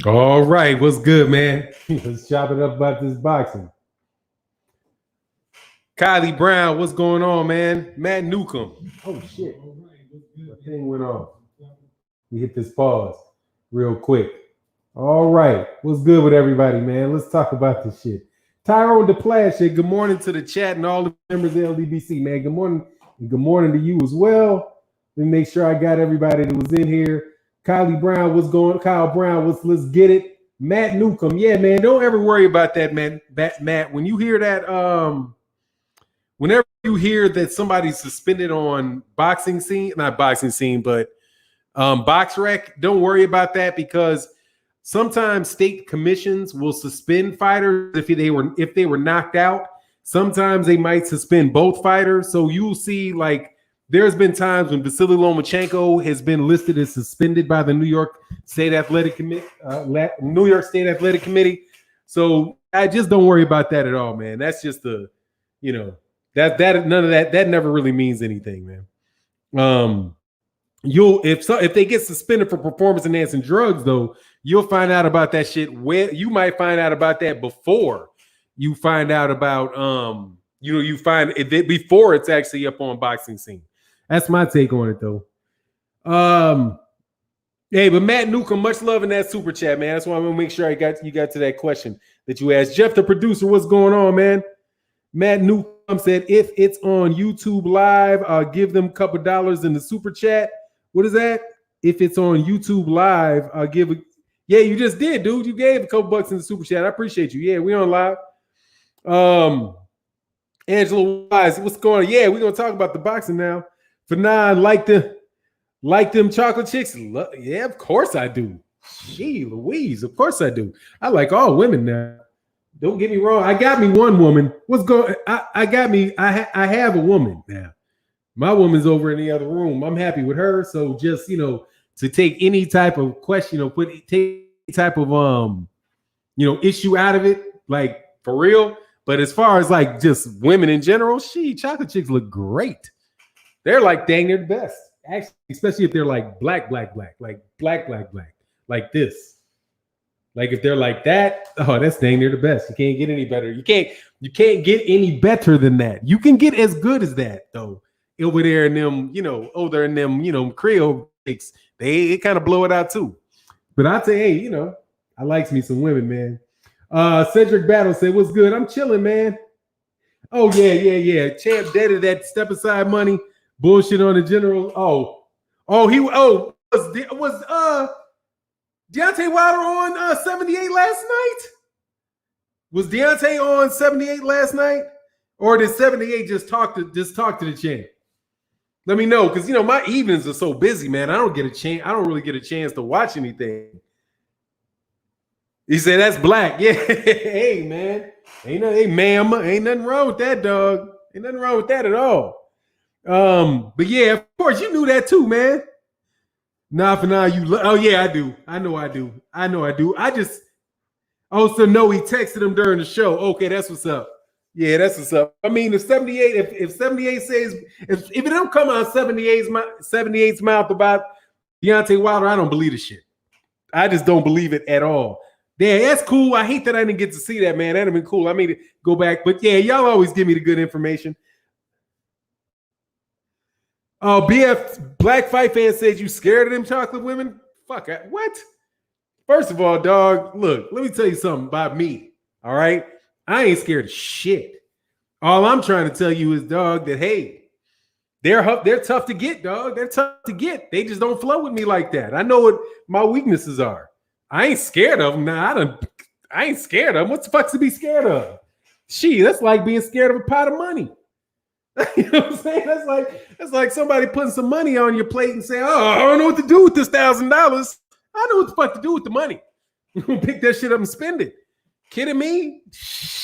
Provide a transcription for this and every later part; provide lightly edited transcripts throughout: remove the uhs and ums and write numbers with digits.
All right, what's good, man? Let's chop it up about this boxing. Kylie Brown, what's going on, man? Matt Newcomb. Oh shit, the thing went off. We hit this pause real quick. All right, what's good with everybody, man? Let's talk about this shit. Tyrone DePlash said, good morning to the chat and all the members of LDBC, man. Good morning, and good morning to you as well. Let me make sure I got everybody that was in here. Kylie Brown, what's going on? Kyle Brown, let's get it. Matt Newcomb, yeah, man. Don't ever worry about that, man. Matt, when you hear that, whenever you hear that somebody's suspended on box rec, don't worry about that because sometimes state commissions will suspend fighters if they were knocked out. Sometimes they might suspend both fighters. So you'll see, like, there's been times when Vasily Lomachenko has been listed as suspended by the New York State Athletic Committee. So I just don't worry about that at all, man. That's just that none of that never really means anything, man. If they get suspended for performance enhancing drugs, though, you'll find out about that shit. You might find out about that before you find out about you find it before it's actually up on Boxing Scene. That's my take on it, though. Hey, but Matt Newcomb, much love in that super chat, man. That's why I'm gonna make sure you got to that question that you asked. Jeff, the producer, what's going on, man? Matt Newcomb said, if it's on YouTube Live, I'll give them a couple dollars in the super chat. What is that? If it's on YouTube Live, I'll give it. Yeah, you just did, dude. You gave a couple bucks in the super chat. I appreciate you. Yeah, we on live. Angela Wise, what's going on? Yeah, we're gonna talk about the boxing now. Fanon, like them chocolate chicks? Yeah, of course I do. Gee, Louise, of course I do. I like all women now. Don't get me wrong. I got me one woman. What's going? I have a woman now. My woman's over in the other room. I'm happy with her. So just to take any type of question or take any type of issue out of it, like for real. But as far as like just women in general, chocolate chicks look great. They're like dang near the best, actually, especially if they're like black, like this. Like if they're like that, oh, that's dang near the best. You can't get any better. You can't get any better than that. You can get as good as that though. Over there in them, Creole chicks, they kind of blow it out too. But I'll say, hey, I like me some women, man. Cedric Battle said, what's good? I'm chilling, man. Oh, yeah. Champ deaded that step aside money. Bullshit on the general. Was Deontay Wilder on 78 last night? Was Deontay on 78 last night? Or did 78 just talk to the champ? Let me know, because my evenings are so busy, man. I don't really get a chance to watch anything. He said that's black. Yeah. Hey, man. Hey, ma'am. Ain't nothing wrong with that, dog. Ain't nothing wrong with that at all. But yeah, of course, you knew that too, man. Nah, for now, oh yeah, I do. I know I do. I just also know he texted him during the show. Okay, that's what's up. Yeah, that's what's up. I mean, if 78 says if it don't come out 78's mouth about Deontay Wilder, I don't believe the shit. I just don't believe it at all. Yeah, that's cool. I hate that I didn't get to see that, man. That'd have been cool. I mean, go back, but yeah, y'all always give me the good information. Oh, BF Black Fight Fan says you scared of them chocolate women? Fuck, what? First of all, dog, look, let me tell you something about me, all right? I ain't scared of shit. All I'm trying to tell you is, dog, that, hey, they're tough to get, dog. They're tough to get. They just don't flow with me like that. I know what my weaknesses are. I ain't scared of them. Nah, I ain't scared of them. What the fuck's to be scared of? That's like being scared of a pot of money. You know what I'm saying? That's like somebody putting some money on your plate and saying, oh, I don't know what to do with this $1,000. I know what the fuck to do with the money. I'm gonna pick that shit up and spend it. Kidding me?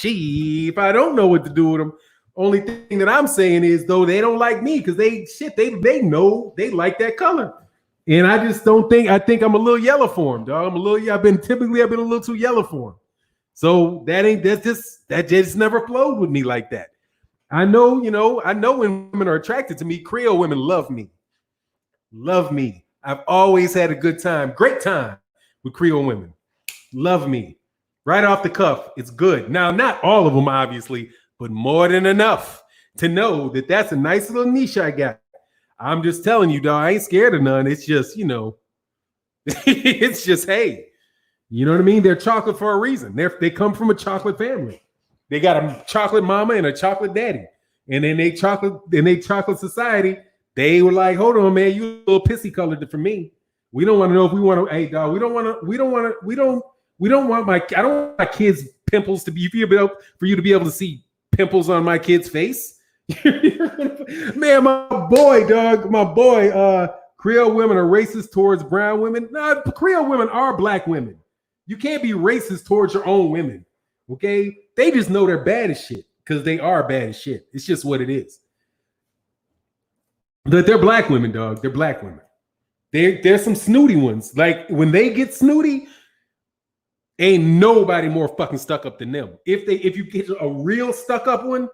If I don't know what to do with them, only thing that I'm saying is, though, they don't like me because they know they like that color. And I just don't think, I think I'm a little yellow for them, dog. I've been a little too yellow for them. So that just never flowed with me like that. I know when women are attracted to me, Creole women love me. Love me. I've always had a good time, great time with Creole women. Love me. Right off the cuff, it's good. Now, not all of them, obviously, but more than enough to know that that's a nice little niche I got. I'm just telling you, dog, I ain't scared of none. It's just, it's just, hey, you know what I mean? They're chocolate for a reason. They come from a chocolate family. They got a chocolate mama and a chocolate daddy. And in a chocolate society, they were like, hold on, man, you a little pissy colored for me. We don't want to know if we want to, hey, dog, I don't want my kids' pimples to be, for you to be able to see pimples on my kid's face. Man, my boy, Creole women are racist towards brown women. No, Creole women are black women. You can't be racist towards your own women, okay? They just know they're bad as shit because they are bad as shit. It's just what it is. But they're black women, dog. They're black women. There's some snooty ones. Like, when they get snooty, ain't nobody more fucking stuck up than them. If you get a real stuck up one,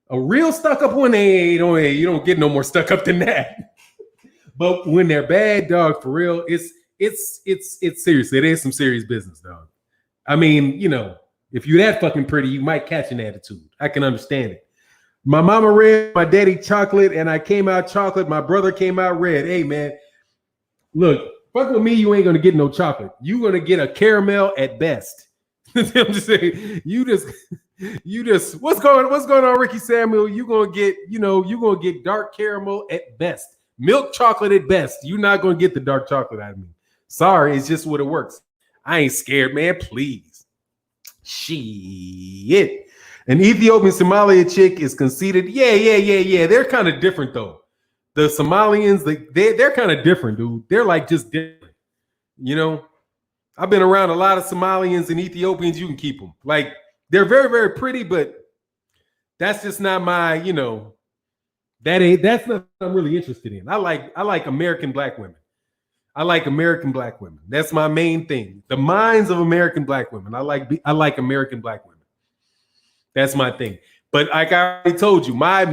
you don't get no more stuck up than that. But when they're bad, dog, for real, it's serious. It is some serious business, dog. I mean, if you're that fucking pretty, you might catch an attitude. I can understand it. My mama red, my daddy chocolate, and I came out chocolate. My brother came out red. Hey, man, look, fuck with me, you ain't gonna get no chocolate. You're gonna get a caramel at best. I'm just saying, you just what's going on, Ricky Samuel? You're gonna get dark caramel at best. Milk chocolate at best. You're not gonna get the dark chocolate out of me. Sorry, it's just what it works. I ain't scared, man. Please. Shit. An Ethiopian Somalia chick is conceited. Yeah. They're kind of different though. The Somalians, they're kind of different, dude. They're like just different. I've been around a lot of Somalians and Ethiopians. You can keep them. Like, they're very, very pretty, but that's just not my, that's not what I'm really interested in. I like American black women. I like American black women. That's my main thing. The minds of American black women. I like American black women. That's my thing. But like I already told you, my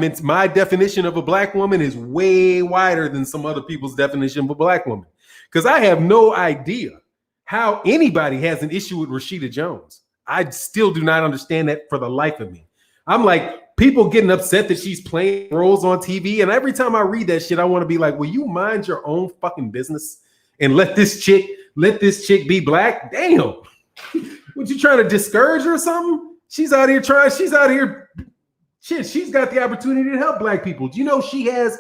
definition of a black woman is way wider than some other people's definition of a black woman. Because I have no idea how anybody has an issue with Rashida Jones. I still do not understand that for the life of me. I'm like, people getting upset that she's playing roles on TV. And every time I read that shit, I want to be like, will you mind your own fucking business and let this chick be black? Damn. What, you trying to discourage her or something? She's out here. Shit, she's got the opportunity to help black people. Do you know she has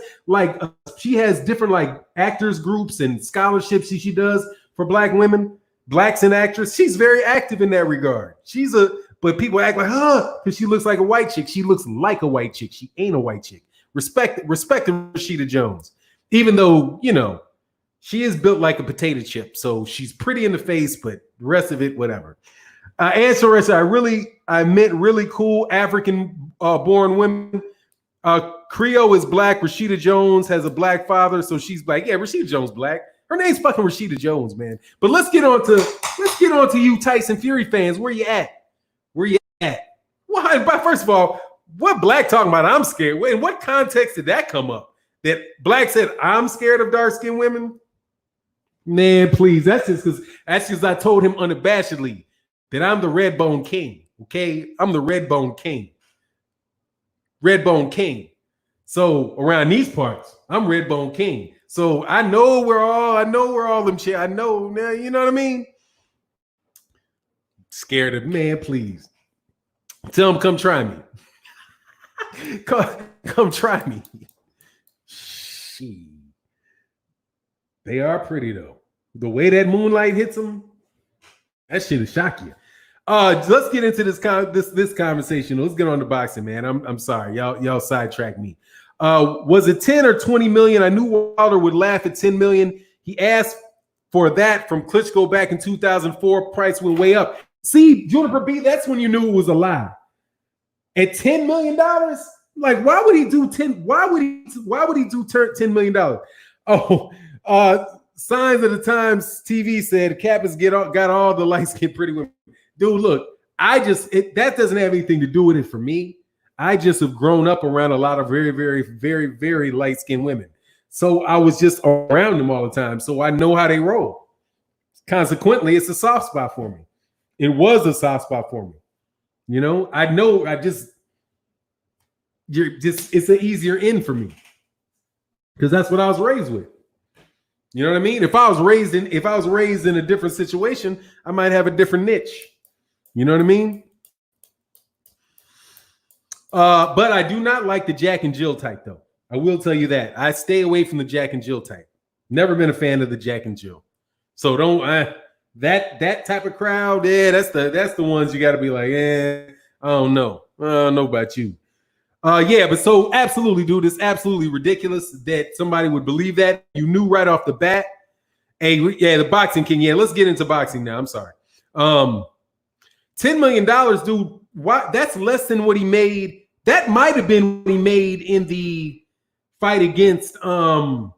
different like actors groups and scholarships she does for black women, blacks and actors. She's very active in that regard. But people act like, because she looks like a white chick. She looks like a white chick. She ain't a white chick. Respect Rashida Jones. Even though, she is built like a potato chip. So she's pretty in the face, but the rest of it, whatever. Answer is, I meant really cool African born women. Creole is black. Rashida Jones has a black father, so she's black. Yeah, Rashida Jones black. Her name's fucking Rashida Jones, man. But let's get on to you Tyson Fury fans. Where you at? Why? First of all, what Black talking about? I'm scared. In what context did that come up? That Black said I'm scared of dark-skinned women? Man, please. That's just because I told him unabashedly that I'm the red bone king. Okay, I'm the red bone king. Red bone king. So around these parts, I'm red bone king. So I know where all them shit. I know now. You know what I mean? Scared of, man. Please tell them come try me. come try me. She. They are pretty though. The way that moonlight hits them, that shit will shock you. Let's get into this conversation. Let's get on the boxing, man. I'm sorry, y'all sidetracked me. Was it 10 or 20 million? I knew Wilder would laugh at 10 million. He asked for that from Klitschko back in 2004. Price went way up. See, Juniper B, that's when you knew it was a lie. At $10 million, like why would he do 10? Why would he do $10 million? Signs of the Times TV said Kappa's got all the light-skinned pretty women. Dude, look, that doesn't have anything to do with it for me. I just have grown up around a lot of very, very, very, very light-skinned women. So I was just around them all the time. So I know how they roll. Consequently, it's a soft spot for me. It was a soft spot for me. You know, it's an easier in for me because that's what I was raised with. You know what I mean? If I was raised in a different situation, I might have a different niche. You know what I mean? But I do not like the Jack and Jill type, though. I will tell you that. I stay away from the Jack and Jill type. Never been a fan of the Jack and Jill. So don't that type of crowd. Yeah, that's the ones you got to be like, I don't know. I don't know about you. Yeah, but so absolutely, dude, it's absolutely ridiculous that somebody would believe that. You knew right off the bat. Hey, yeah, the Boxing King. Yeah, let's get into boxing now. I'm sorry. $10 million, dude. Why? That's less than what he made. That might have been what he made in the fight against Dominic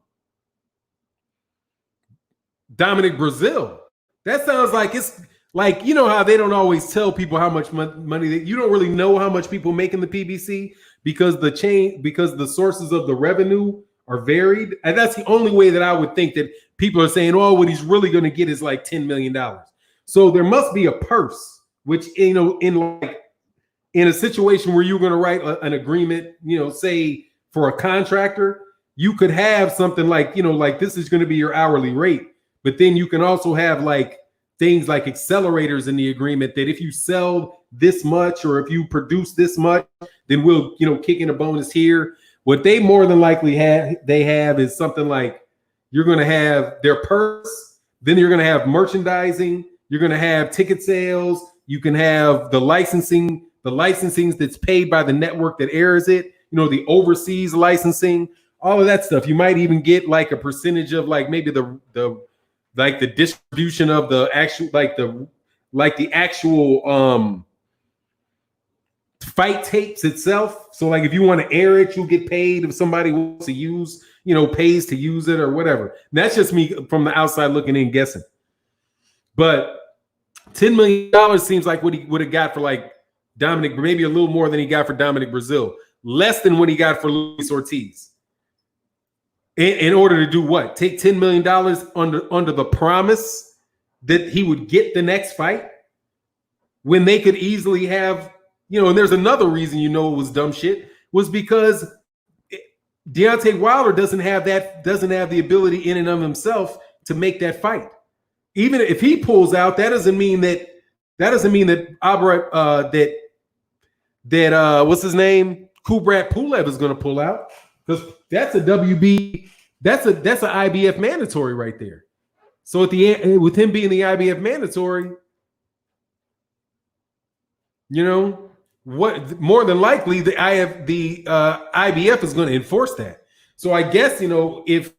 Brazil. That sounds like it's like, you know how they don't always tell people how much money you don't really know how much people make in the PBC because the sources of the revenue are varied. And that's the only way that I would think that people are saying, oh, what he's really going to get is like $10 million. So there must be a purse, which, you know, in a situation where you're going to write an agreement, you know, say for a contractor, you could have something like, you know, like this is going to be your hourly rate. But then you can also have like things like accelerators in the agreement that if you sell this much or if you produce this much, then we'll, you know, kick in a bonus here. What they more than likely have is something like you're going to have their purse, then you're going to have merchandising, you're going to have ticket sales, you can have the licensing that's paid by the network that airs it, you know, the overseas licensing, all of that stuff. You might even get like a percentage of like maybe the distribution of the actual the actual fight tapes itself. So like if you want to air it, you'll get paid. If somebody wants to use, you know, pays to use it or whatever. And that's just me from the outside looking in guessing. But $10 million seems like what he would have got for like Dominic, maybe a little more than he got for Dominic Brazil, less than what he got for Luis Ortiz. In order to do what? Take $10 million under the promise that he would get the next fight when they could easily have, you know, and there's another reason, you know, it was dumb shit, was because Deontay Wilder doesn't have the ability in and of himself to make that fight. Even if he pulls out, that doesn't mean that what's his name? Kubrat Pulev is going to pull out. Because that's a WB, that's an IBF mandatory right there. So at the end, with him being the IBF mandatory, you know, what more than likely the IBF is going to enforce that. So I guess, you know, if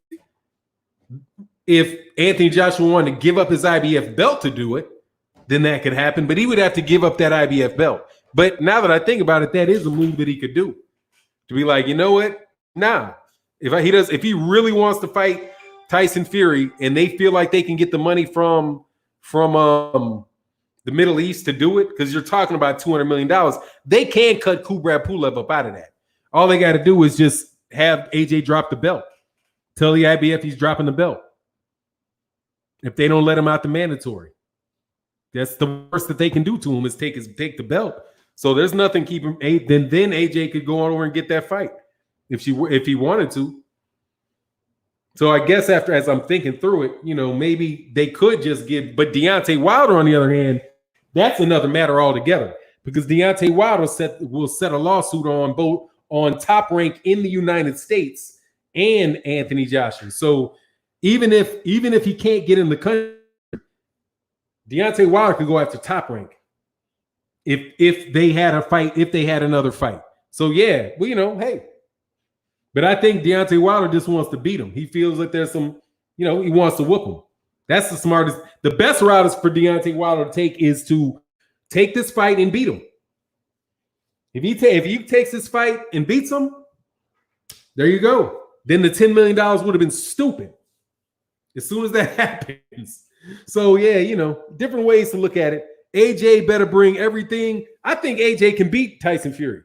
Anthony Joshua wanted to give up his IBF belt to do it, then that could happen. But he would have to give up that IBF belt. But now that I think about it, that is a move that he could do. To be like, you know what? Nah, if he really wants to fight Tyson Fury and they feel like they can get the money from the Middle East to do it, because you're talking about $200 million, they can cut Kubrat Pulev up out of that. All they got to do is just have AJ drop the belt. Tell the IBF he's dropping the belt. If they don't let him out the mandatory, that's the worst that they can do to him is take the belt. So there's nothing keeping him. Then AJ could go on over and get that fight if he wanted to. So I guess as I'm thinking through it, you know, maybe they could just give. But Deontay Wilder, on the other hand, that's another matter altogether, because Deontay Wilder will set a lawsuit on Top Rank in the United States and Anthony Joshua. So even if he can't get in the country, Deontay Wilder could go after Top Rank if they had a fight, if they had another fight. So yeah, well, you know, hey. But I think Deontay Wilder just wants to beat him. He feels like there's some, you know, he wants to whoop him. That's the smartest. The best route is for Deontay Wilder to take is to take this fight and beat him. If he takes this fight and beats him, there you go. Then the $10 million would have been stupid as soon as that happens. So yeah, you know, different ways to look at it. AJ better bring everything. I think AJ can beat Tyson Fury.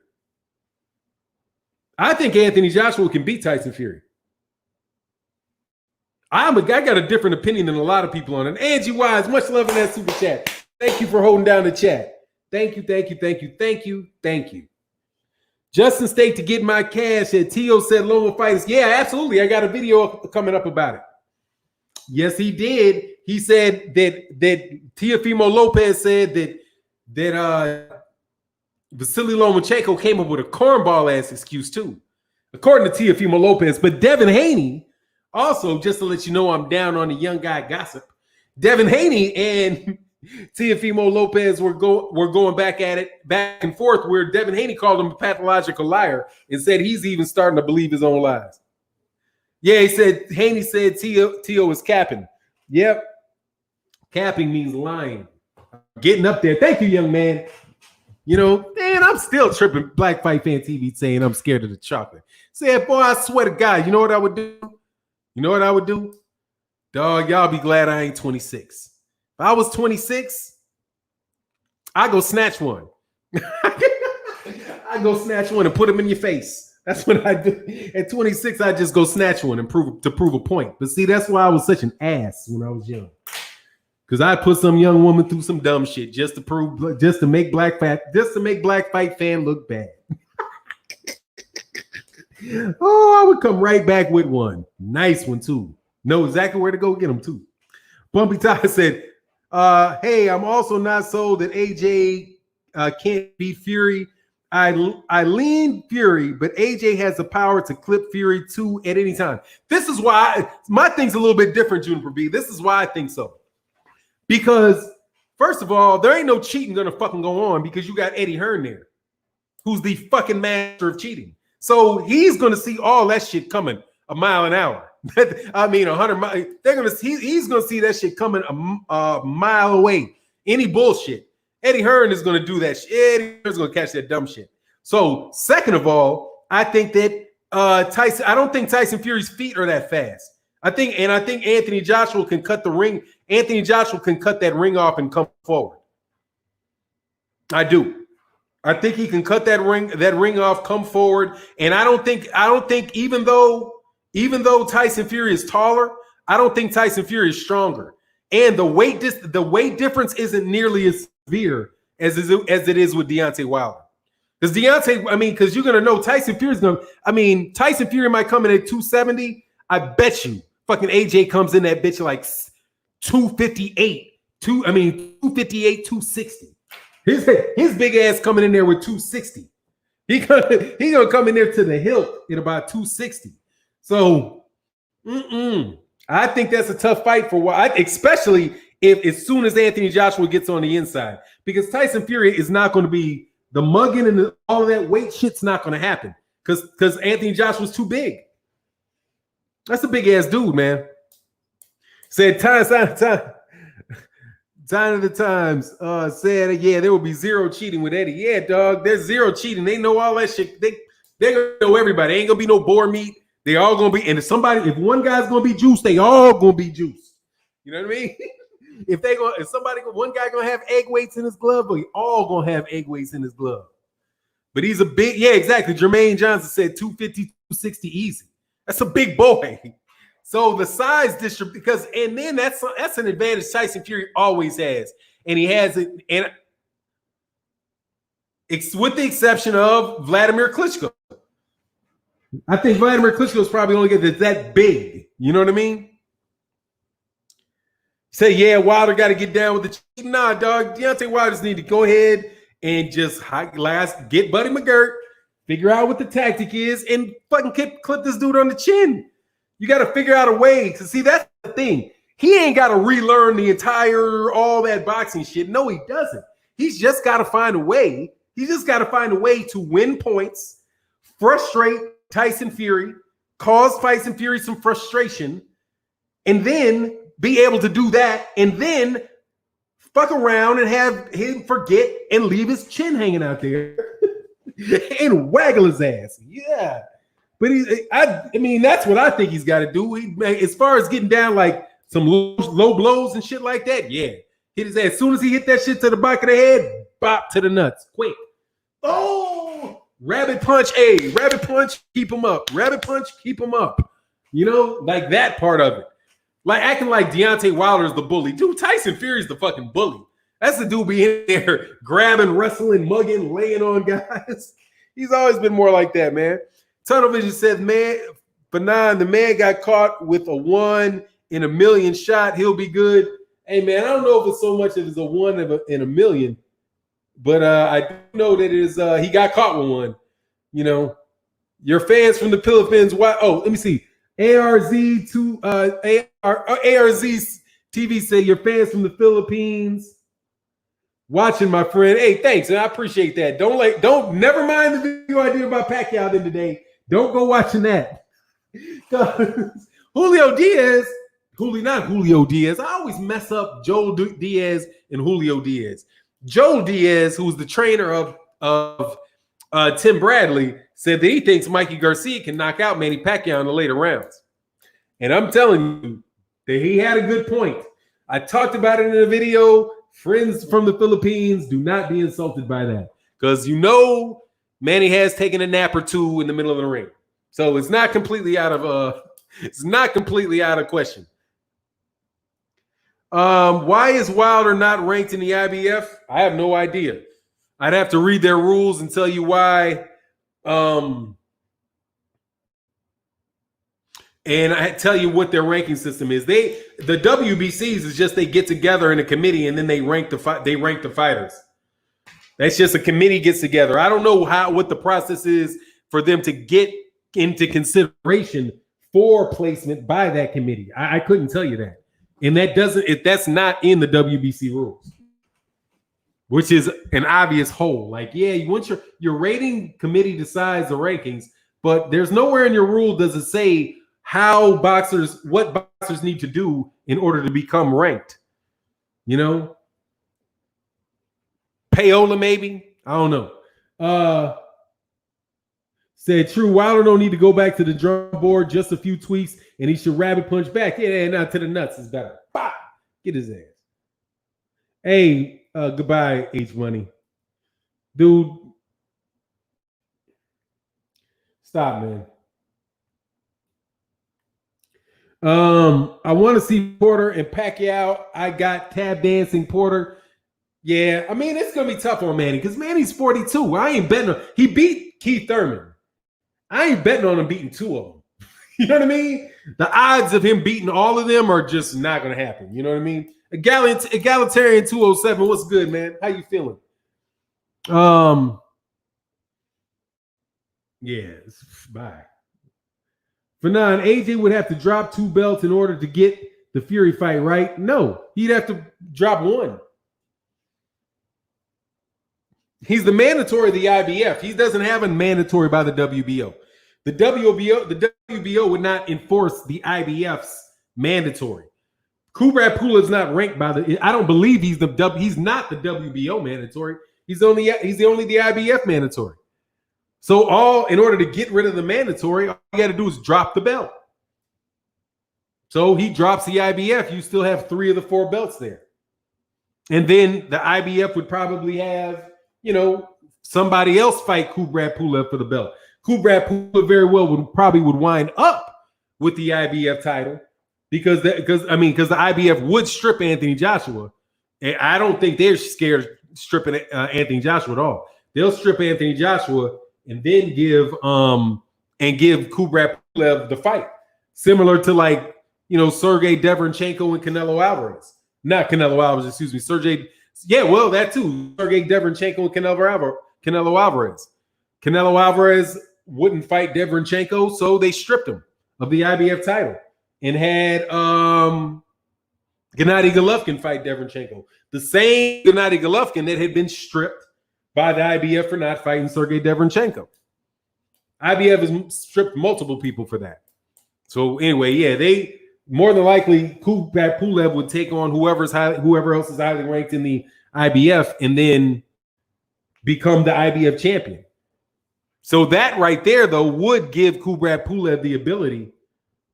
I think Anthony Joshua can beat Tyson Fury. I got a different opinion than a lot of people on it. Angie Wise, much love in that super chat. Thank you for holding down the chat. Thank you, thank you, thank you, thank you, thank you. Justin State to get my cash. And Tio said Loma fighters. Yeah, absolutely. I got a video coming up about it. Yes, he did. He said that Teofimo Lopez said that Vasily Lomachenko came up with a cornball ass excuse too, according to Teofimo Lopez. But Devin Haney, also, just to let you know, I'm down on the young guy gossip. Devin Haney and Teofimo Lopez were going back at it, back and forth, where Devin Haney called him a pathological liar and said he's even starting to believe his own lies. Yeah, Haney said Tio is capping. Yep. Capping means lying. Getting up there. Thank you, young man. You know, man, I'm still tripping Black Fight Fan TV saying I'm scared of the chocolate. Said, boy, I swear to God, you know what I would do? You know what I would do? Dog, y'all be glad I ain't 26. If I was 26, I go snatch one. I go snatch one and put them in your face. That's what I do. At 26, I just go snatch one and prove a point. But see, that's why I was such an ass when I was young. Because I put some young woman through some dumb shit just to make Black Fight Fan look bad. Oh, I would come right back with one. Nice one, too. Know exactly where to go get them, too. Bumpy Ty said, hey, I'm also not sold that AJ can't beat Fury. I lean Fury, but AJ has the power to clip Fury too at any time. This is why my thing's a little bit different, Juniper B. This is why I think so. Because, first of all, there ain't no cheating gonna fucking go on because you got Eddie Hearn there, who's the fucking master of cheating. So he's gonna see all that shit coming a mile an hour. I mean, 100 miles. He's gonna see that shit coming a mile away. Any bullshit. Eddie Hearn is going to do that shit. Eddie Hearn's going to catch that dumb shit. So, second of all, I think that Tyson. I don't think Tyson Fury's feet are that fast. I think Anthony Joshua can cut the ring. Anthony Joshua can cut that ring off and come forward. I do. I think he can cut that ring off, come forward, and I don't think even though Tyson Fury is taller, I don't think Tyson Fury is stronger. And the weight difference isn't nearly as severe as it is with Deontay Wilder. Because because you're gonna know Tyson Fury might come in at 270. I bet you fucking AJ comes in that bitch like 258, 258, 260. His big ass coming in there with 260. He gonna come in there to the hilt at about 260. So, I think that's a tough fight for what, especially if as soon as Anthony Joshua gets on the inside, because Tyson Fury is not going to be the mugging and all of that weight shit's not going to happen because Anthony Joshua's too big. That's a big ass dude, man. Said Sign of the Times said, yeah, there will be zero cheating with Eddie. Yeah, dog, there's zero cheating. They know all that shit. They're gonna know everybody. Ain't gonna be no boar meat. They all gonna be, and if one guy's gonna be juiced, they all gonna be juiced. You know what I mean? One guy gonna have egg weights in his glove, but all gonna have egg weights in his glove. But he's a big, yeah, exactly. Jermaine Johnson said 250, 260 easy. That's a big boy. So the size distribution, and then that's an advantage Tyson Fury always has, and he has it, and it's with the exception of Vladimir Klitschko. I think Vladimir Klitschko is probably only get that big. You know what I mean? Say, yeah, Wilder got to get down with the cheating. Nah, dog. Deontay Wilder just need to go ahead and just get Buddy McGirt, figure out what the tactic is, and fucking clip this dude on the chin. You got to figure out a way to see. That's the thing. He ain't got to relearn all that boxing shit. No, he doesn't. He's just got to find a way. He just got to find a way to win points, frustrate Tyson Fury, cause Tyson Fury some frustration, and then be able to do that, and then fuck around and have him forget and leave his chin hanging out there and waggle his ass. Yeah. But that's what I think he's got to do. As far as getting down like some low blows and shit like that, yeah. Hit his ass. As soon as he hit that shit to the back of the head, bop to the nuts. Quick. Oh, rabbit punch. Hey, rabbit punch, keep him up. Rabbit punch, keep him up. You know, like that part of it. Like acting like Deontay Wilder is the bully. Dude, Tyson Fury's the fucking bully. That's the dude be in there grabbing, wrestling, mugging, laying on guys. He's always been more like that, man. Tunnel Vision said, man, Fannon, the man got caught with a 1 in a million shot. He'll be good. Hey, man, I don't know if it's so much as a 1 in a million, but I do know that it is he got caught with one. You know, your fans from the Philippines. Why? Oh, let me see. ARZ TV said your fans from the Philippines watching, my friend. Hey, thanks, and I appreciate that. Never mind the video I did about Pacquiao then today. Don't go watching that. Julio Diaz. Not Julio Diaz. I always mess up Joel Diaz and Julio Diaz. Joel Diaz, who's the trainer of Tim Bradley, said that he thinks Mikey Garcia can knock out Manny Pacquiao in the later rounds. And I'm telling you that he had a good point. I talked about it in a video. Friends from the Philippines, do not be insulted by that. Because you know Manny has taken a nap or two in the middle of the ring. So it's not completely out of question. Why is Wilder not ranked in the IBF? I have no idea. I'd have to read their rules and tell you why. And I tell you what their ranking system is. The WBCs is just they get together in a committee and then they rank the fighters. That's just a committee gets together. I don't know what the process is for them to get into consideration for placement by that committee. I couldn't tell you that. And that's not in the WBC rules, which is an obvious hole. Like, yeah, once your rating committee decides the rankings, but there's nowhere in your rule does it say what boxers need to do in order to become ranked. You know, payola maybe, I don't know. Said true. Wilder don't need to go back to the drum board. Just a few tweaks, and he should rabbit punch back. Yeah, not to the nuts is better. Bah! Get his ass. Hey, goodbye, H Money, dude. Stop, man. I want to see Porter and Pacquiao. I got tab dancing Porter. Yeah, I mean it's gonna be tough on Manny because Manny's 42. I ain't betting on. He beat Keith Thurman. I ain't betting on him beating 2 of them. You know what I mean? The odds of him beating all of them are just not going to happen. You know what I mean? Egalitarian 207. What's good, man? How you feeling? Yeah. Bye. Fannon, AJ would have to drop 2 belts in order to get the Fury fight, right? No, he'd have to drop 1. He's the mandatory of the IBF. He doesn't have a mandatory by the WBO. The WBO would not enforce the IBF's mandatory. Kubrat Pulev's not ranked by the. I don't believe he's not the WBO mandatory. He's only the IBF mandatory. So in order to get rid of the mandatory, all you got to do is drop the belt. So he drops the IBF. You still have 3 of the 4 belts there, and then the IBF would probably have somebody else fight Kubrat Pulev for the belt. Kubrat Pulev very well would wind up with the IBF title because the IBF would strip Anthony Joshua. And I don't think they're scared of stripping Anthony Joshua at all. They'll strip Anthony Joshua and then give Kubrat Pulev the fight, similar to Sergey Deverenchenko and Canelo Alvarez. Not Canelo Alvarez, excuse me. That too. Sergey Deverenchenko and Canelo Alvarez. Canelo Alvarez wouldn't fight Deverenchenko, so they stripped him of the IBF title and had Gennady Golovkin fight Deverenchenko. The same Gennady Golovkin that had been stripped by the IBF for not fighting Sergey Deverenchenko. IBF has stripped multiple people for that. So anyway, yeah, they more than likely Kubrat Pulev would take on whoever else is highly ranked in the IBF and then become the IBF champion. So that right there, though, would give Kubrat Pulev the ability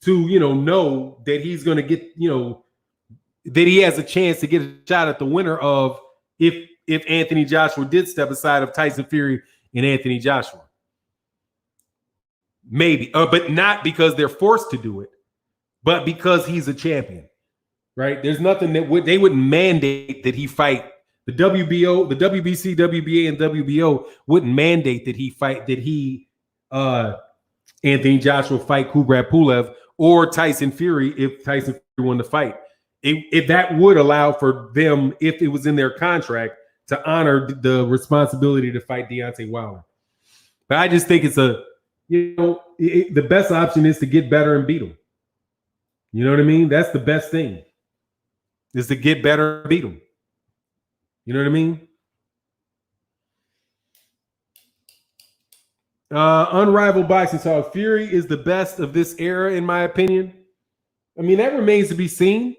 to, know that he's going to get, that he has a chance to get a shot at the winner of if Anthony Joshua did step aside of Tyson Fury and Anthony Joshua. Maybe, but not because they're forced to do it, but because he's a champion, right? There's nothing they wouldn't mandate that he fight The WBO, the WBC, WBA, and WBO wouldn't mandate that Anthony Joshua fight Kubrat Pulev or Tyson Fury if Tyson Fury won the fight. If that would allow for them, if it was in their contract, to honor the responsibility to fight Deontay Wilder. But I just think it's the best option is to get better and beat him. You know what I mean? That's the best thing, is to get better and beat him. You know what I mean? Unrivaled boxing talk. Fury is the best of this era, in my opinion. I mean, that remains to be seen.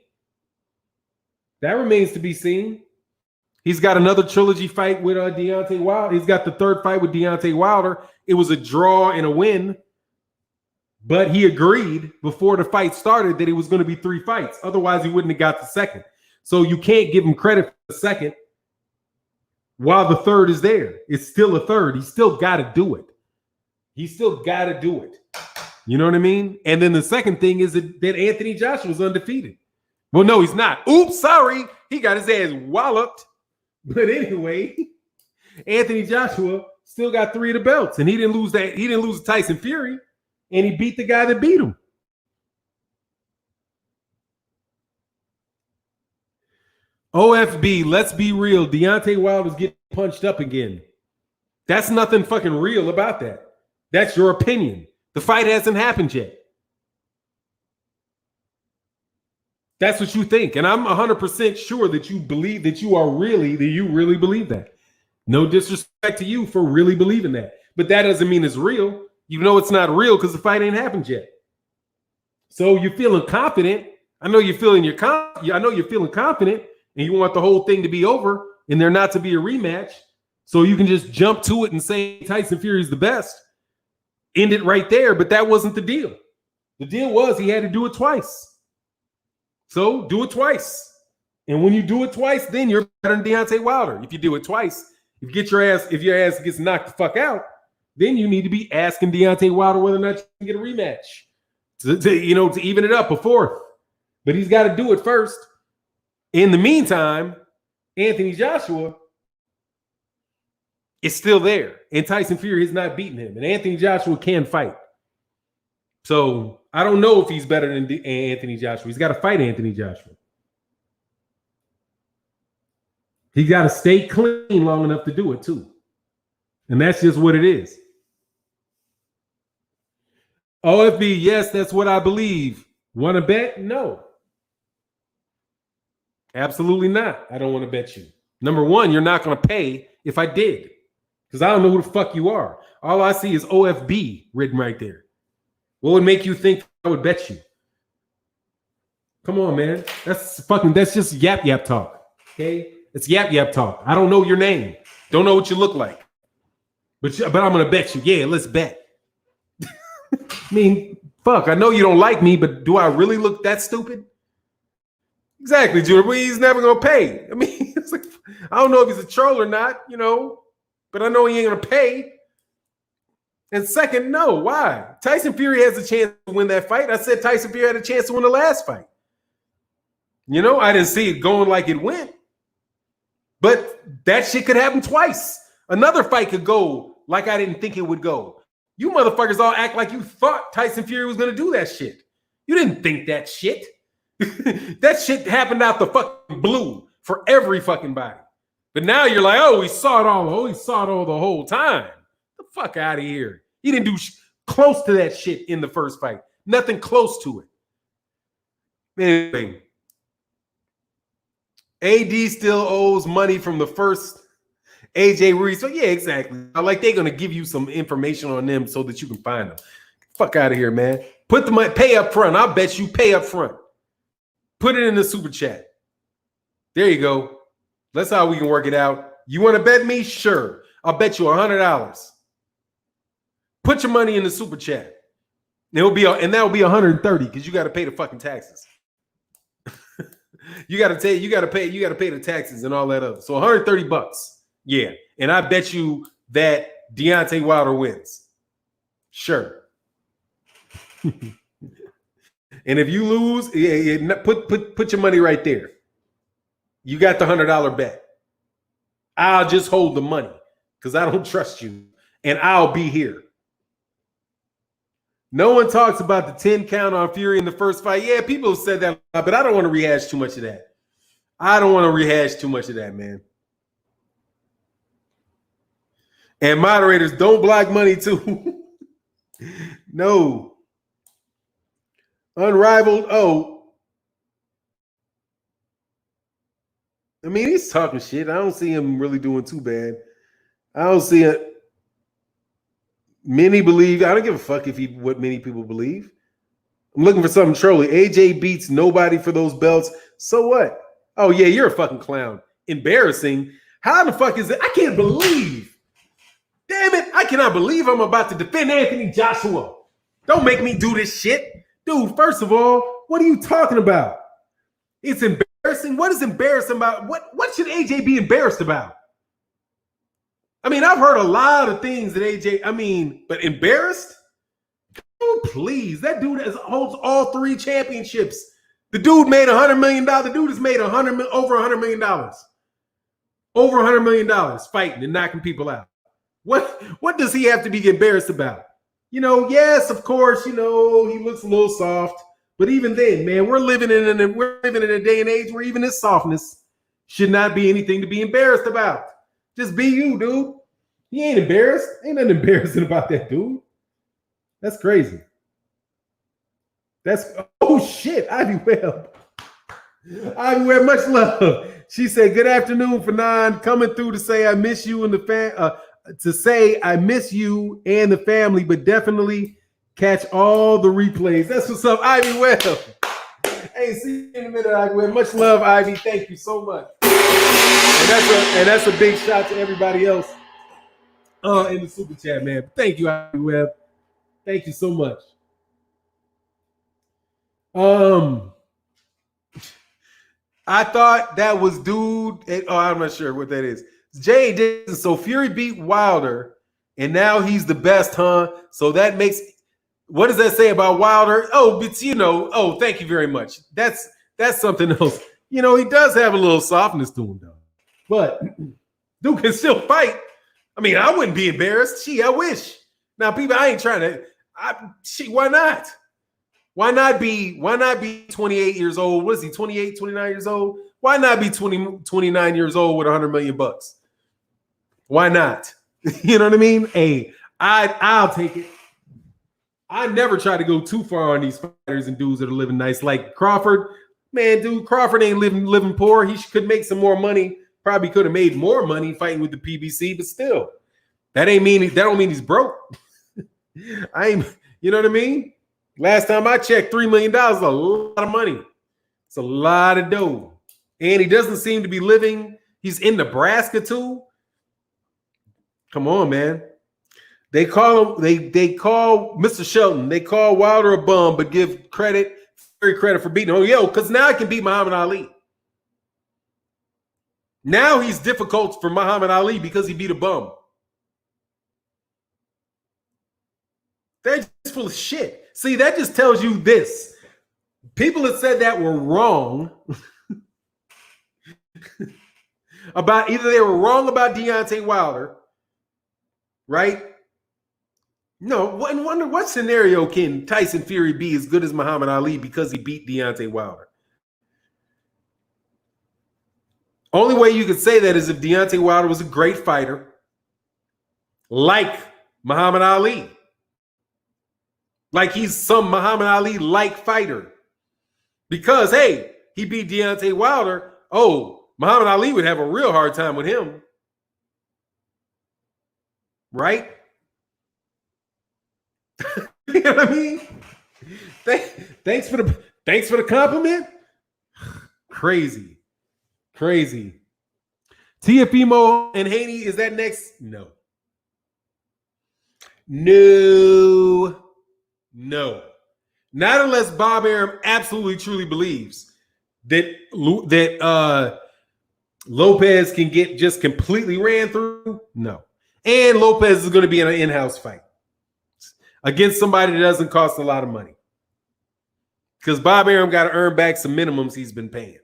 That remains to be seen. He's got another trilogy fight with Deontay Wilder. He's got the third fight with Deontay Wilder. It was a draw and a win, but he agreed before the fight started that it was going to be 3 fights. Otherwise, he wouldn't have got the second. So you can't give him credit for the second while the third is there. It's still a third. He's still got to do it. He's still got to do it. You know what I mean? And then the second thing is that Anthony Joshua is undefeated. Well, no, he's not. Oops, sorry. He got his ass walloped. But anyway, Anthony Joshua still got 3 of the belts, and he didn't lose that. He didn't lose to Tyson Fury, and he beat the guy that beat him. OFB, let's be real. Deontay Wilder's getting punched up again. That's nothing fucking real about that. That's your opinion. The fight hasn't happened yet. That's what you think. And I'm 100% sure that you believe that you really believe that. No disrespect to you for really believing that. But that doesn't mean it's real. You know it's not real because the fight ain't happened yet. So you're feeling confident. I know you're feeling confident, and you want the whole thing to be over and there not to be a rematch. So you can just jump to it and say Tyson Fury is the best. End it right there. But that wasn't the deal. The deal was he had to do it twice. So do it twice. And when you do it twice, then you're better than Deontay Wilder. If you do it twice, if your ass gets knocked the fuck out, then you need to be asking Deontay Wilder whether or not you can get a rematch to even it up, a fourth. But he's got to do it first. In the meantime, Anthony Joshua is still there, and Tyson Fury has not beaten him, and Anthony Joshua can fight. So I don't know if he's better than Anthony Joshua. He's got to fight Anthony Joshua. He got to stay clean long enough to do it too. And that's just what it is. OFB, yes, that's what I believe. Want to bet? No. Absolutely not. I don't want to bet you. Number one, you're not going to pay if I did. Because I don't know who the fuck you are. All I see is OFB written right there. What would make you think I would bet you? Come on, man. That's just yap talk. Okay? It's yap talk. I don't know your name. Don't know what you look like. But I'm going to bet you. Yeah, let's bet. I mean, fuck, I know you don't like me, but do I really look that stupid? Exactly, Junior. He's never going to pay. I mean, it's like, I don't know if he's a troll or not, but I know he ain't going to pay. And second, no. Why? Tyson Fury has a chance to win that fight. I said Tyson Fury had a chance to win the last fight. I didn't see it going like it went. But that shit could happen twice. Another fight could go like I didn't think it would go. You motherfuckers all act like you thought Tyson Fury was going to do that shit. You didn't think that shit. That shit happened out the fucking blue for every fucking body. But now you're like, oh, we saw it all. Oh, we saw it all the whole time. The fuck out of here. He didn't do close to that shit in the first fight. Nothing close to it. Anyway, AD still owes money from the first AJ Ruiz. So yeah, exactly. Like they're gonna give you some information on them so that you can find them. Fuck out of here, man. Put the money, pay up front. I'll bet you pay up front. Put it in the super chat. There you go. That's how we can work it out. You want to bet me? Sure. I'll bet you $100. Put your money in the super chat. That'll be 130 because you got to pay the fucking taxes. you got to pay the taxes and all that other. So $130. Yeah. And I bet you that Deontay Wilder wins. Sure. And if you lose, put your money right there. You got the $100 bet. I'll just hold the money because I don't trust you, and I'll be here. No one talks about the 10 count on Fury in the first fight. Yeah, people have said that, but I don't want to rehash too much of that. I don't want to rehash too much of that, man. And moderators, don't block money too. No. Unrivaled. Oh. I mean, he's talking shit. I don't see him really doing too bad. I don't see it. Many believe. I don't give a fuck what many people believe. I'm looking for something trolly. AJ beats nobody for those belts. So what? Oh, yeah, you're a fucking clown. Embarrassing. How the fuck is it? I can't believe. Damn it. I cannot believe I'm about to defend Anthony Joshua. Don't make me do this shit. Dude, first of all, what are you talking about? It's embarrassing. What is embarrassing about? What should AJ be embarrassed about? I mean, I've heard a lot of things that AJ, but embarrassed? Oh, please. That dude holds all 3 championships. The dude made $100 million. The dude has made over $100 million. Over $100 million fighting and knocking people out. What does he have to be embarrassed about? Yes, of course, he looks a little soft. But even then, man, we're living in a day and age where even his softness should not be anything to be embarrassed about. Just be you, dude. He ain't embarrassed. Ain't nothing embarrassing about that dude. That's crazy. Oh shit, Ivy Webb. Ivy Webb, much love. She said, "Good afternoon, Fannon. Coming through to say I miss you and I miss you and the family, but definitely catch all the replays." That's what's up, Ivy Webb. Hey, see you in a minute, Ivy Webb. Much love, Ivy. Thank you so much. And that's a big shout to everybody else in the super chat, man. Thank you, Ivy Webb. Thank you so much. I thought that was dude. I'm not sure what that is. Jay Dixon. So Fury beat Wilder, and now he's the best, huh? So that makes. What does that say about Wilder? Oh, but thank you very much. That's something else. He does have a little softness to him, though. But dude can still fight. I mean, I wouldn't be embarrassed. I wish. Now, people, I ain't trying to. Why not? Why not be 28 years old? What is he, 28, 29 years old? Why not be 29 years old with $100 million? Why not? You know what I mean? Hey, I'll take it. I never try to go too far on these fighters and dudes that are living nice. Like Crawford, man, dude, Crawford ain't living poor. He could make some more money. Probably could have made more money fighting with the PBC, but still, that don't mean he's broke. You know what I mean? Last time I checked, $3 million is a lot of money. It's a lot of dough. And he doesn't seem to be living. He's in Nebraska too. Come on, man. They call him, they call Mr. Shelton. They call Wilder a bum, but give credit for beating him. Because now I can beat Muhammad Ali. Now he's difficult for Muhammad Ali because he beat a bum. They're just full of shit. See, that just tells you this. People that said that were wrong about either they were wrong about Deontay Wilder, right? No, in what scenario can Tyson Fury be as good as Muhammad Ali because he beat Deontay Wilder? Only way you could say that is if Deontay Wilder was a great fighter, like Muhammad Ali. Like he's some Muhammad Ali-like fighter. Because, hey, he beat Deontay Wilder. Oh, Muhammad Ali would have a real hard time with him. Right? You know what I mean? Thanks for the compliment. Crazy. Tiafimo and Haney, is that next? No. Not unless Bob Arum absolutely truly believes that Lopez can get just completely ran through. No. And Lopez is going to be in an in-house fight against somebody that doesn't cost a lot of money. Because Bob Arum got to earn back some minimums he's been paying.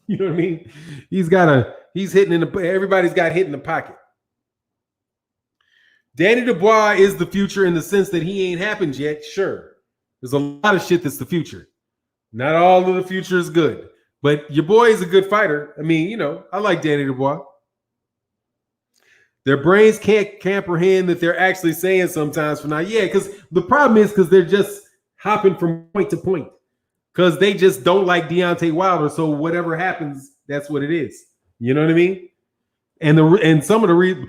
You know what I mean? He's hitting in the, everybody's got hit in the pocket. Danny Dubois is the future in the sense that he ain't happened yet. Sure. There's a lot of shit that's the future. Not all of the future is good. But your boy is a good fighter. I mean, you know, I like Danny Dubois. Their brains can't comprehend that they're actually saying sometimes for now. Yeah, because the problem is because they're just hopping from point to point. Because they just don't like Deontay Wilder. So whatever happens, that's what it is. You know what I mean? And some of the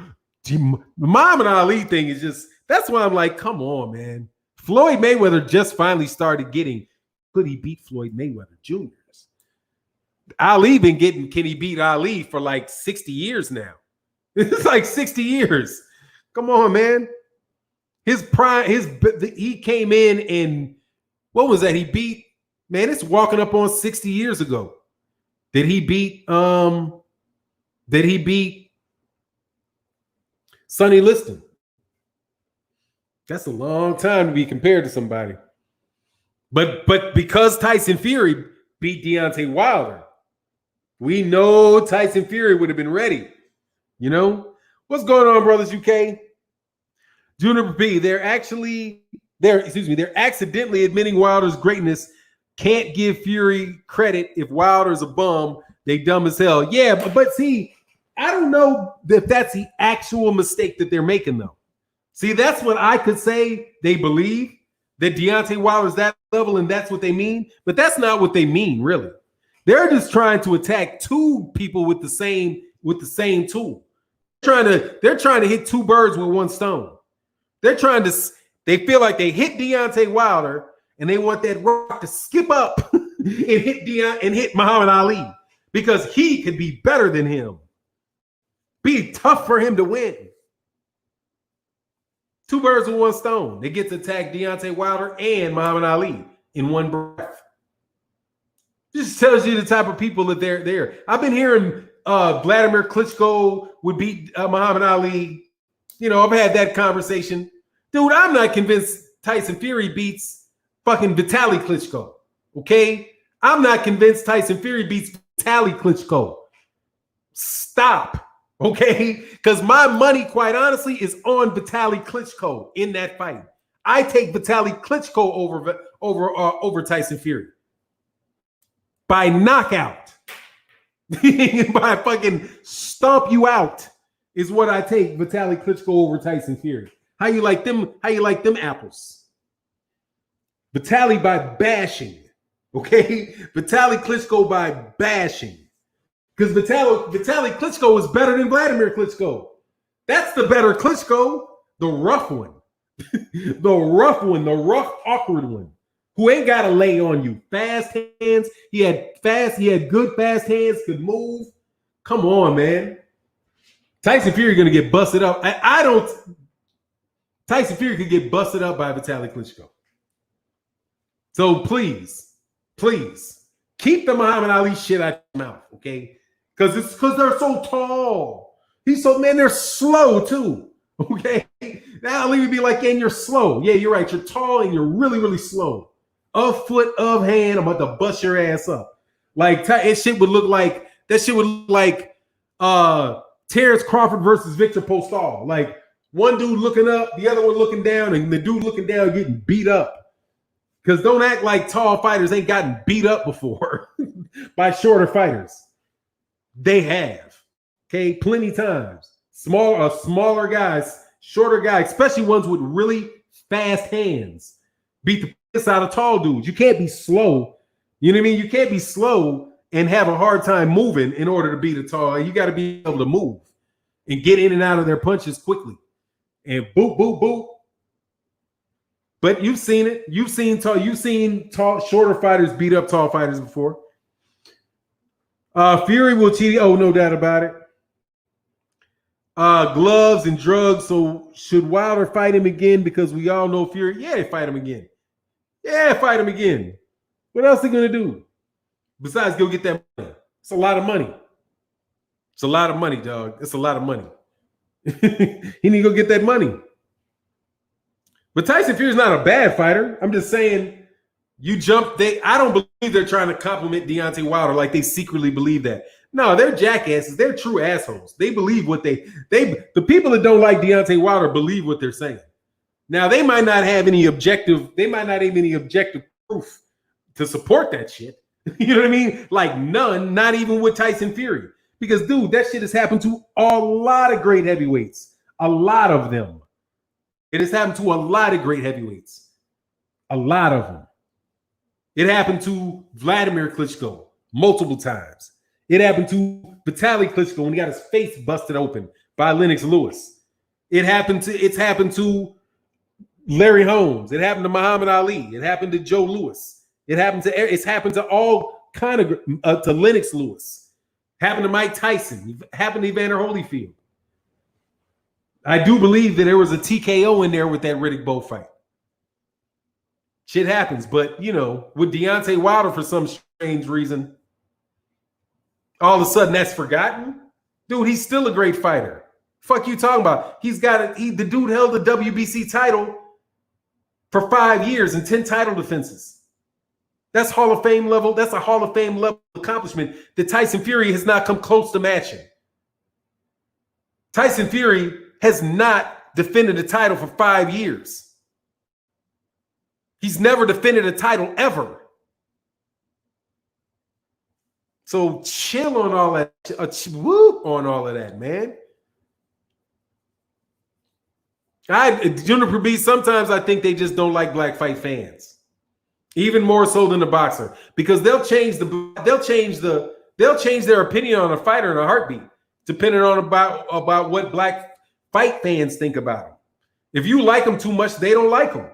Muhammad Ali thing is just, that's why I'm like, come on, man. Floyd Mayweather just finally started getting, could he beat Floyd Mayweather Jr.? Ali been getting, can he beat Ali for like 60 years now? It's like 60 years. Come on, man. His prime, he came in and what was that? He beat, man, it's walking up on 60 years ago. Did he beat Sonny Liston? That's a long time to be compared to somebody. But because Tyson Fury beat Deontay Wilder, we know Tyson Fury would have been ready. You know? What's going on, Brothers UK? Juniper P, they're accidentally admitting Wilder's greatness. Can't give Fury credit if Wilder's a bum. They dumb as hell. Yeah, but see, I don't know if that's the actual mistake that they're making, though. See, that's what I could say they believe, that Deontay Wilder's that level and that's what they mean. But that's not what they mean, really. They're just trying to attack two people with the same tool. They're trying to hit two birds with one stone. They feel like they hit Deontay Wilder and they want that rock to skip up and hit Muhammad Ali because he could be better than him. Be tough for him to win. Two birds with one stone. They get to attack Deontay Wilder and Muhammad Ali in one breath. Just tells you the type of people that they're there. I've been hearing Vladimir Klitschko would beat Muhammad Ali. You know, I've had that conversation. Dude, I'm not convinced Tyson Fury beats fucking Vitaly Klitschko. Okay? I'm not convinced Tyson Fury beats Vitaly Klitschko. Stop. Okay? Because my money, quite honestly, is on Vitaly Klitschko in that fight. I take Vitaly Klitschko over Tyson Fury. By knockout. By fucking stomp you out is what I take Vitaly Klitschko over Tyson Fury. How you like them apples? Vitaly by bashing. Okay? Vitaly Klitschko by bashing. Because Vitaly Klitschko is better than Vladimir Klitschko. That's the better Klitschko, the rough one. The rough, awkward one. Who ain't got to lay on you. Fast hands. He had good fast hands, could move. Come on, man. Tyson Fury going to get busted up. Tyson Fury could get busted up by Vitaly Klitschko. So please, keep the Muhammad Ali shit out your mouth, okay? Because they're so tall. They're slow too, okay? Now Ali would be like, and you're slow. Yeah, you're right. You're tall and you're really, really slow. Of foot, of hand, I'm about to bust your ass up. Like that shit would look like Terrence Crawford versus Victor Postol. Like one dude looking up, the other one looking down, and the dude looking down getting beat up. Because don't act like tall fighters ain't gotten beat up before by shorter fighters. They have. Okay, plenty times. Smaller guys, shorter guys, especially ones with really fast hands, beat the piss out of tall dudes. You can't be slow. You know what I mean? You can't be slow and have a hard time moving in order to beat a tall. You got to be able to move and get in and out of their punches quickly. And boop, boop, boop. But you've seen it. You've seen shorter fighters beat up tall fighters before. Fury will cheat. Oh, no doubt about it. Gloves and drugs. So should Wilder fight him again? Because we all know Fury. Yeah, fight him again. Yeah, fight him again. What else are they gonna do? Besides go get that money. It's a lot of money. It's a lot of money, dog. It's a lot of money. He need to go get that money. But Tyson Fury's not a bad fighter. I'm just saying You jump. I don't believe they're trying to compliment Deontay Wilder like they secretly believe that. No, they're jackasses. They're true assholes. They believe what the people that don't like Deontay Wilder believe what they're saying. Now they might not have any objective. They might not have any objective proof to support that shit. You know what I mean? Like none. Not even with Tyson Fury. Because dude, that shit has happened to a lot of great heavyweights. A lot of them. It has happened to a lot of great heavyweights. A lot of them. It happened to Vladimir Klitschko multiple times. It happened to Vitaly Klitschko when he got his face busted open by Lennox Lewis. It's happened to Larry Holmes. It happened to Muhammad Ali. It happened to Joe Louis. It's happened to all kind of to Lennox Lewis. Happened to Mike Tyson. Happened to Evander Holyfield. I do believe that there was a TKO in there with that Riddick Bowe fight. Shit happens, but you know, with Deontay Wilder for some strange reason, all of a sudden that's forgotten. Dude, he's still a great fighter. Fuck you talking about? The dude held the WBC title for 5 years and 10 title defenses. That's Hall of Fame level. That's a Hall of Fame level accomplishment that Tyson Fury has not come close to matching. Tyson Fury has not defended a title for 5 years. He's never defended a title ever. So chill on all that. Whoop on all of that, man. Juniper B, sometimes I think they just don't like black fight fans. Even more so than the boxer. Because they'll change their opinion on a fighter in a heartbeat, depending on about what black fight fans think about him. If you like them too much, they don't like them.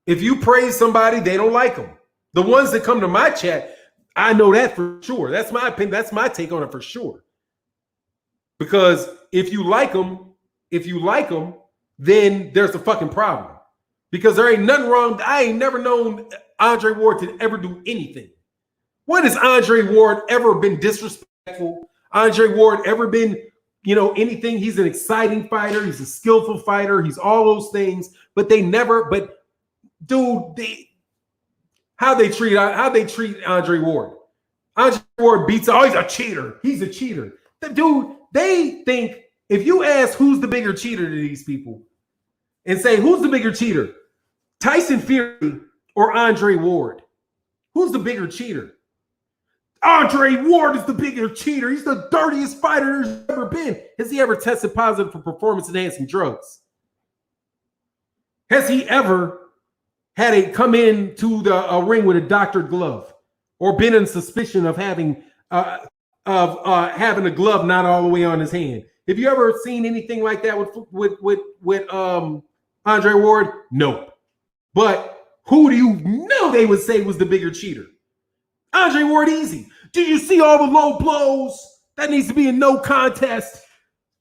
If you praise somebody, they don't like them. The ones that come to my chat, I know that for sure. That's my opinion. That's my take on it for sure. Because if you like them, then there's a fucking problem. Because there ain't nothing wrong. I ain't never known Andre Ward to ever do anything. When has Andre Ward ever been disrespectful? Andre Ward ever been, anything? He's an exciting fighter. He's a skillful fighter. He's all those things. But dude, how they treat Andre Ward. Andre Ward beats. Oh, he's a cheater. He's a cheater. Dude, they think if you ask who's the bigger cheater to these people, and say who's the bigger cheater, Tyson Fury or Andre Ward, who's the bigger cheater? Andre Ward is the bigger cheater. He's the dirtiest fighter there's ever been. Has he ever tested positive for performance-enhancing drugs? Has he ever had come into a ring with a doctored glove, or been in suspicion of having a glove not all the way on his hand? Have you ever seen anything like that with Andre Ward? Nope. But who do you know they would say was the bigger cheater? Andre Ward, easy. Do you see all the low blows? That needs to be a no contest.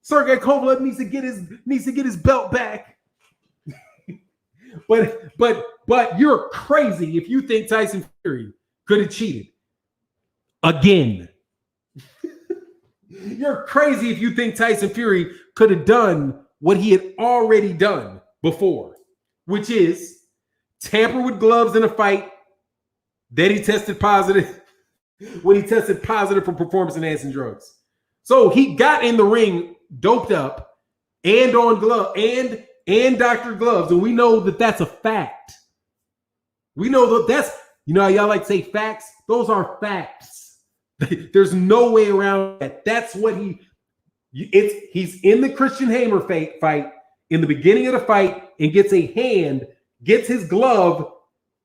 Sergey Kovalev needs to get his belt back. But you're crazy if you think Tyson Fury could have cheated again. You're crazy if you think Tyson Fury could have done what he had already done before, which is tamper with gloves in a fight. Then he tested positive when he tested positive for performance-enhancing drugs. So he got in the ring doped up and on glove and doctor gloves, and we know that that's a fact. We know that that's, how y'all like to say facts? Those are facts. There's no way around that. That's what he's in the Christian Hammer fight in the beginning of the fight and gets his glove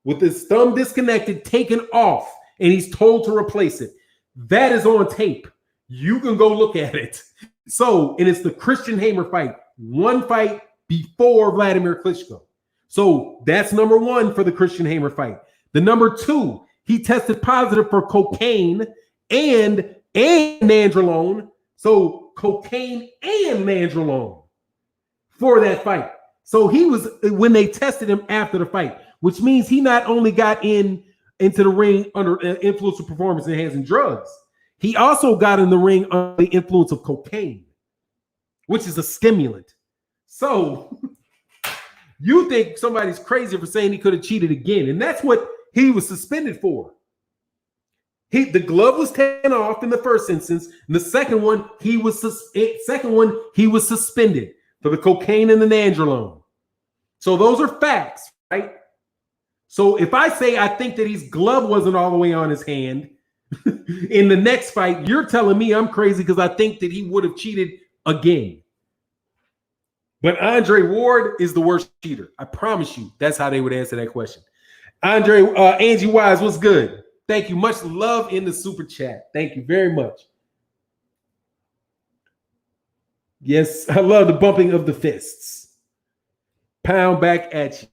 with his thumb disconnected, taken off, and he's told to replace it. That is on tape. You can go look at it. So, and it's the Christian Hammer fight, one fight before Vladimir Klitschko. So that's number one for the Christian Hammer fight. The number two, he tested positive for cocaine and nandrolone. So cocaine and nandrolone for that fight. So he was, when they tested him after the fight, which means he not only got into the ring under influence of performance-enhancing drugs, he also got in the ring under the influence of cocaine, which is a stimulant. So You think somebody's crazy for saying he could have cheated again, and that's what he was suspended for. The glove was taken off in the first instance. And the second one, he was suspended for the cocaine and the nandrolone. So those are facts, right? So if I say I think that his glove wasn't all the way on his hand in the next fight, you're telling me I'm crazy because I think that he would have cheated again. But Andre Ward is the worst cheater. I promise you. That's how they would answer that question. Angie Wise, what's good? Thank you. Much love in the super chat. Thank you very much. Yes, I love the bumping of the fists. Pound back at you.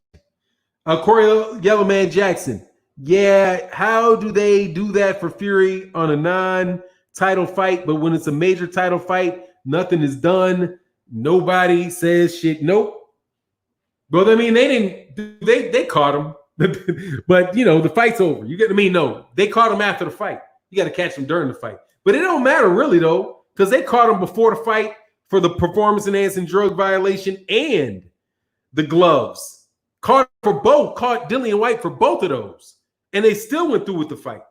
Corey Yellowman Jackson. Yeah, how do they do that for Fury on a non-title fight? But when it's a major title fight, nothing is done. Nobody says shit. Nope. But I mean, they caught him. But you know, the fight's over. You get what I mean? No, they caught him after the fight. You got to catch him during the fight. But it don't matter really though, because they caught him before the fight for the performance-enhancing drug violation and the gloves. Caught Dillian White for both of those. And they still went through with the fight.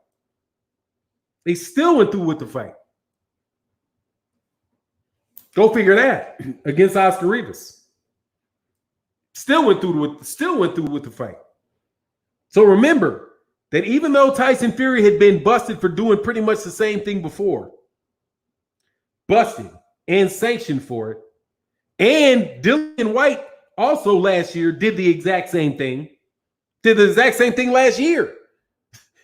Go figure that against Oscar Rivas. Still went through with the fight. So remember that even though Tyson Fury had been busted for doing pretty much the same thing before, busted and sanctioned for it, and Dillian White also last year did the exact same thing, last year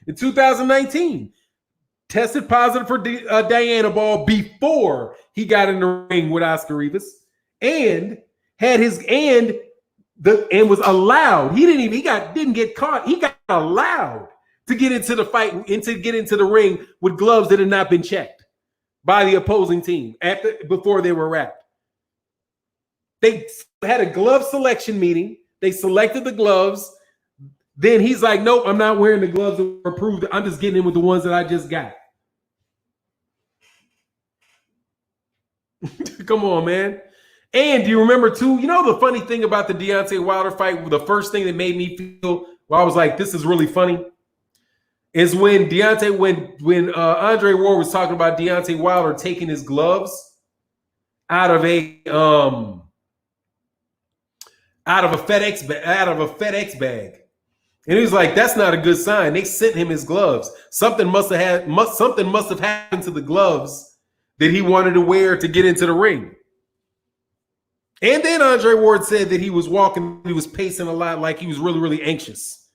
in 2019, tested positive for Diana Ball before he got in the ring with Oscar Rivas, and was allowed. Didn't get caught. He got allowed to get into the fight and to get into the ring with gloves that had not been checked by the opposing team before they were wrapped. They had a glove selection meeting. They selected the gloves. Then he's like, nope, I'm not wearing the gloves that were approved. I'm just getting in with the ones that I just got. Come on, man. And do you remember too, you know the funny thing about the Deontay Wilder fight, the first thing that made me feel, well, I was like, this is really funny, is when Andre Ward was talking about Deontay Wilder taking his gloves out of a FedEx bag. And he was like, that's not a good sign. They sent him his gloves. Something must have happened to the gloves that he wanted to wear to get into the ring. And then Andre Ward said that he was pacing a lot, like he was really, really anxious.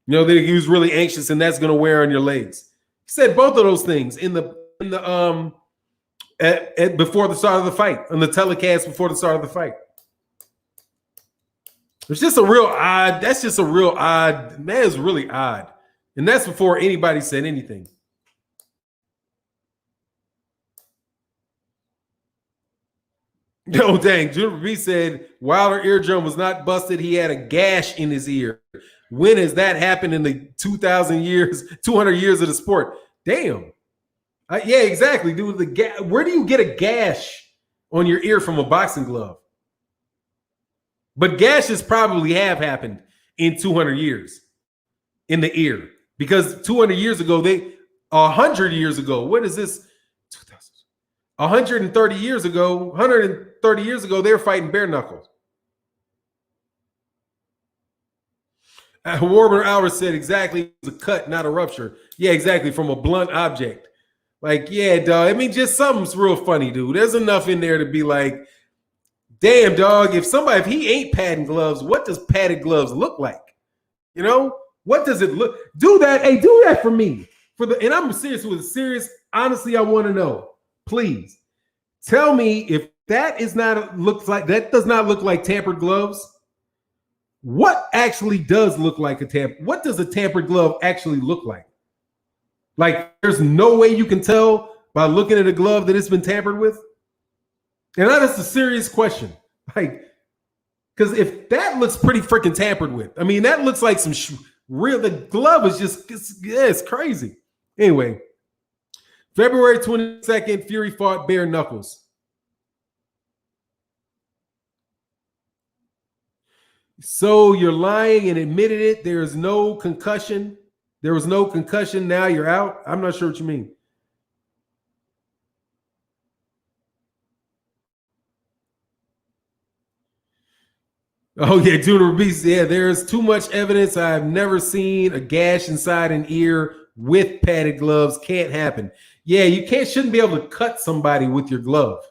You know, that he was really anxious, and that's going to wear on your legs. He said both of those things before the start of the fight, on the telecast before the start of the fight. It's just a real odd. That's just a real odd. That is really odd, and that's before anybody said anything. Oh, dang. Juniper B said Wilder eardrum was not busted. He had a gash in his ear. When has that happened in the 200 years of the sport? Damn. Yeah, exactly, dude. Where do you get a gash on your ear from a boxing glove? But gashes probably have happened in 200 years in the ear. Because 200 years ago, 100 years ago, what is this? 130 years ago, they were fighting bare knuckles. Warburton Albert said exactly, it was a cut, not a rupture. Yeah, exactly, from a blunt object. Like, yeah, dog. I mean, just something's real funny, dude. There's enough in there to be like, damn, dog, if he ain't padding gloves, what does padded gloves look like? You know, what does it look? Do that. Hey, do that for me. And I'm serious with it. Serious. Honestly, I want to know. Please tell me if that does not look like tampered gloves. What actually does look like what does a tampered glove actually look like? Like, there's no way you can tell by looking at a glove that it's been tampered with? And that's a serious question. Like, because if that looks pretty freaking tampered with, I mean, that looks like some the glove is just, it's crazy. Anyway, February 22nd, Fury fought bare knuckles. So you're lying and admitted it. There is no concussion. There was no concussion. Now you're out. I'm not sure what you mean. Oh yeah, Junior Beast. Yeah, there's too much evidence. I've never seen a gash inside an ear with padded gloves. Can't happen. Yeah, you shouldn't be able to cut somebody with your glove.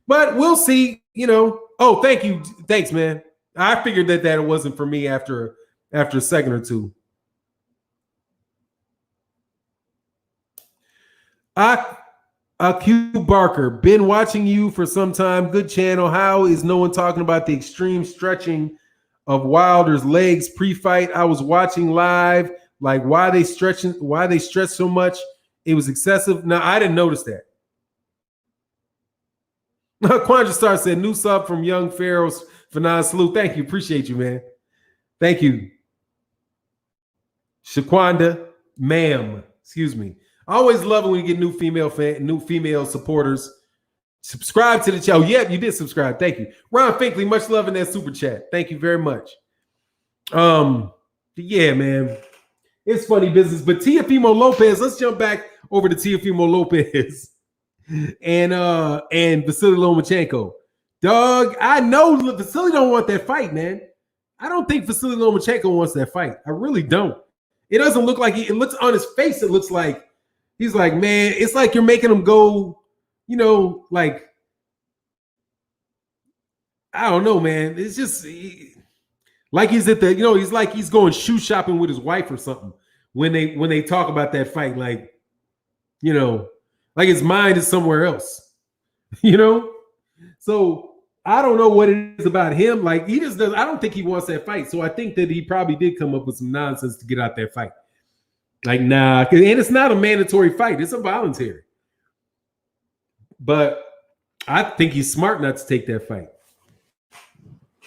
But we'll see. Oh, thank you. Thanks, man. I figured that it wasn't for me after a second or two. Q Barker, been watching you for some time. Good channel. How is no one talking about the extreme stretching of Wilder's legs pre-fight? I was watching live. Like why they stretch so much. It was excessive. No, I didn't notice that. Quandra Star said, new sub from Young Pharaohs. Fannon salute. Thank you. Appreciate you, man. Thank you. Shaquanda, ma'am. Excuse me. I always love it when you get new female supporters. Subscribe to the channel. Yep, you did subscribe. Thank you. Ron Finkley, much love in that super chat. Thank you very much. Yeah, man. It's funny business. But Teofimo Lopez, let's jump back over to Teofimo Lopez and Vasily Lomachenko. Dog, I know Vasily don't want that fight, man. I don't think Vasily Lomachenko wants that fight. I really don't. It doesn't look like it looks on his face. It looks like he's like, man, it's like you're making him go, like, I don't know, man. It's just like he's at the, he's like he's going shoe shopping with his wife or something when they talk about that fight, like, like his mind is somewhere else, So I don't know what it is about him. Like he just does. I don't think he wants that fight. So I think that he probably did come up with some nonsense to get out that fight. Like, nah, and it's not a mandatory fight. It's a voluntary. But I think he's smart not to take that fight.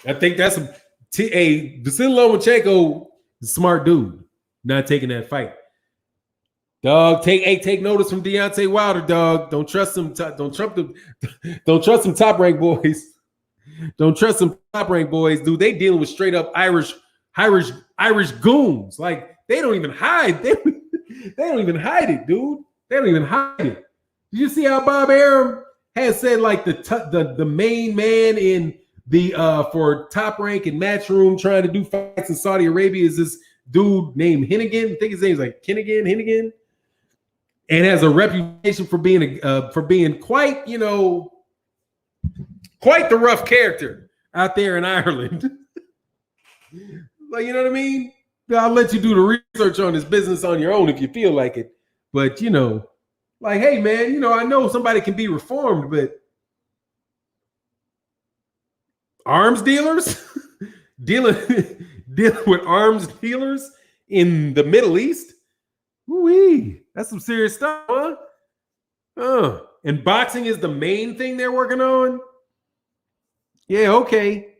I think that's a Vasily Lomachenko, smart dude, not taking that fight. Dog, take notice from Deontay Wilder, dog. Don't trust him. Don't trust them top ranked boys. Don't trust them top ranked boys, dude. They dealing with straight up Irish goons. Like they don't even hide. They don't even hide it, dude. They don't even hide it. Did you see how Bob Arum has said like the main man in the for Top Rank and Matchroom trying to do fights in Saudi Arabia is this dude named Hennigan? I think his name's like Hennigan, and has a reputation for being quite quite the rough character out there in Ireland. Like, you know what I mean? I'll let you do the research on this business on your own if you feel like it. But, like, hey, man, I know somebody can be reformed, but arms dealers? dealing with arms dealers in the Middle East? Ooh-wee. That's some serious stuff, huh? And boxing is the main thing they're working on? Yeah, okay.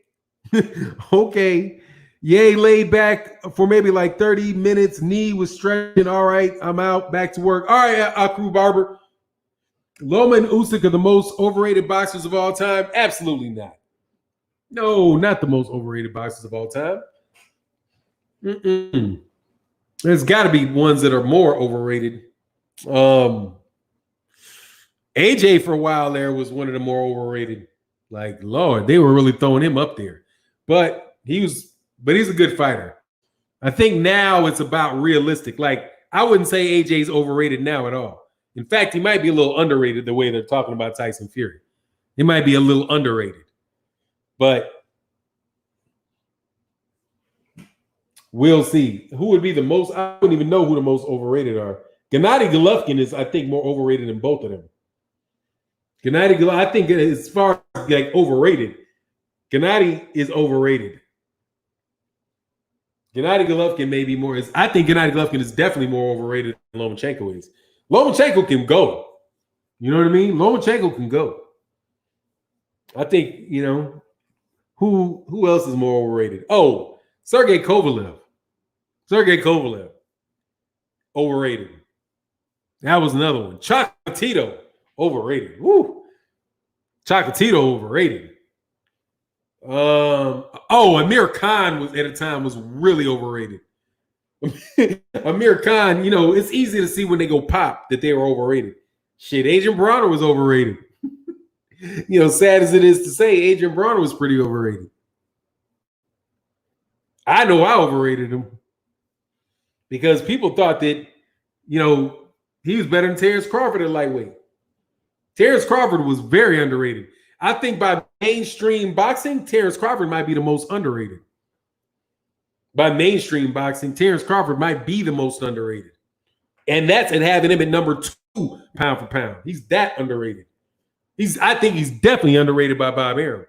Okay. Yay, laid back for maybe like 30 minutes. Knee was stretching. All right, I'm out. Back to work. All right, Akru Barber. Loma and Usyk are the most overrated boxers of all time? Absolutely not. No, not the most overrated boxers of all time. There's got to be ones that are more overrated. AJ for a while there was one of the more overrated. Like, Lord, they were really throwing him up there. But he's a good fighter. I think now it's about realistic. Like, I wouldn't say AJ's overrated now at all. In fact, he might be a little underrated the way they're talking about Tyson Fury. He might be a little underrated. But we'll see. Who would be the most? I wouldn't even know who the most overrated are. Gennady Golovkin is, I think, more overrated than both of them. Gennady Golovkin, I think as far as like overrated, Gennady is overrated. Gennady Golovkin may be more. I think Gennady Golovkin is definitely more overrated than Lomachenko is. Lomachenko can go. You know what I mean? Lomachenko can go. I think, who else is more overrated? Oh, Sergey Kovalev. Overrated. That was another one. Chocolatito. Overrated. Woo. Chocolatito overrated. Amir Khan was at a time was really overrated. Amir Khan, it's easy to see when they go pop that they were overrated. Shit, Adrian Bronner was overrated. Sad as it is to say, Adrian Bronner was pretty overrated. I know I overrated him because people thought that, he was better than Terrence Crawford at lightweight. Terrence Crawford was very underrated. I think by mainstream boxing, Terrence Crawford might be the most underrated. By mainstream boxing, Terrence Crawford might be the most underrated. And that's at having him at number 2 pound for pound. He's that underrated. I think he's definitely underrated by Bob Arum.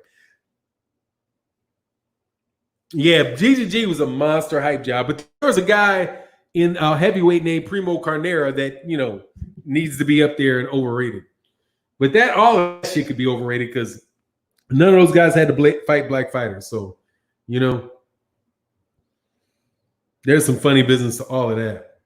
Yeah, GGG was a monster hype job, but there was a guy in a heavyweight named Primo Carnera that, needs to be up there and overrated. But all of that shit could be overrated because none of those guys had to fight black fighters. So, there's some funny business to all of that.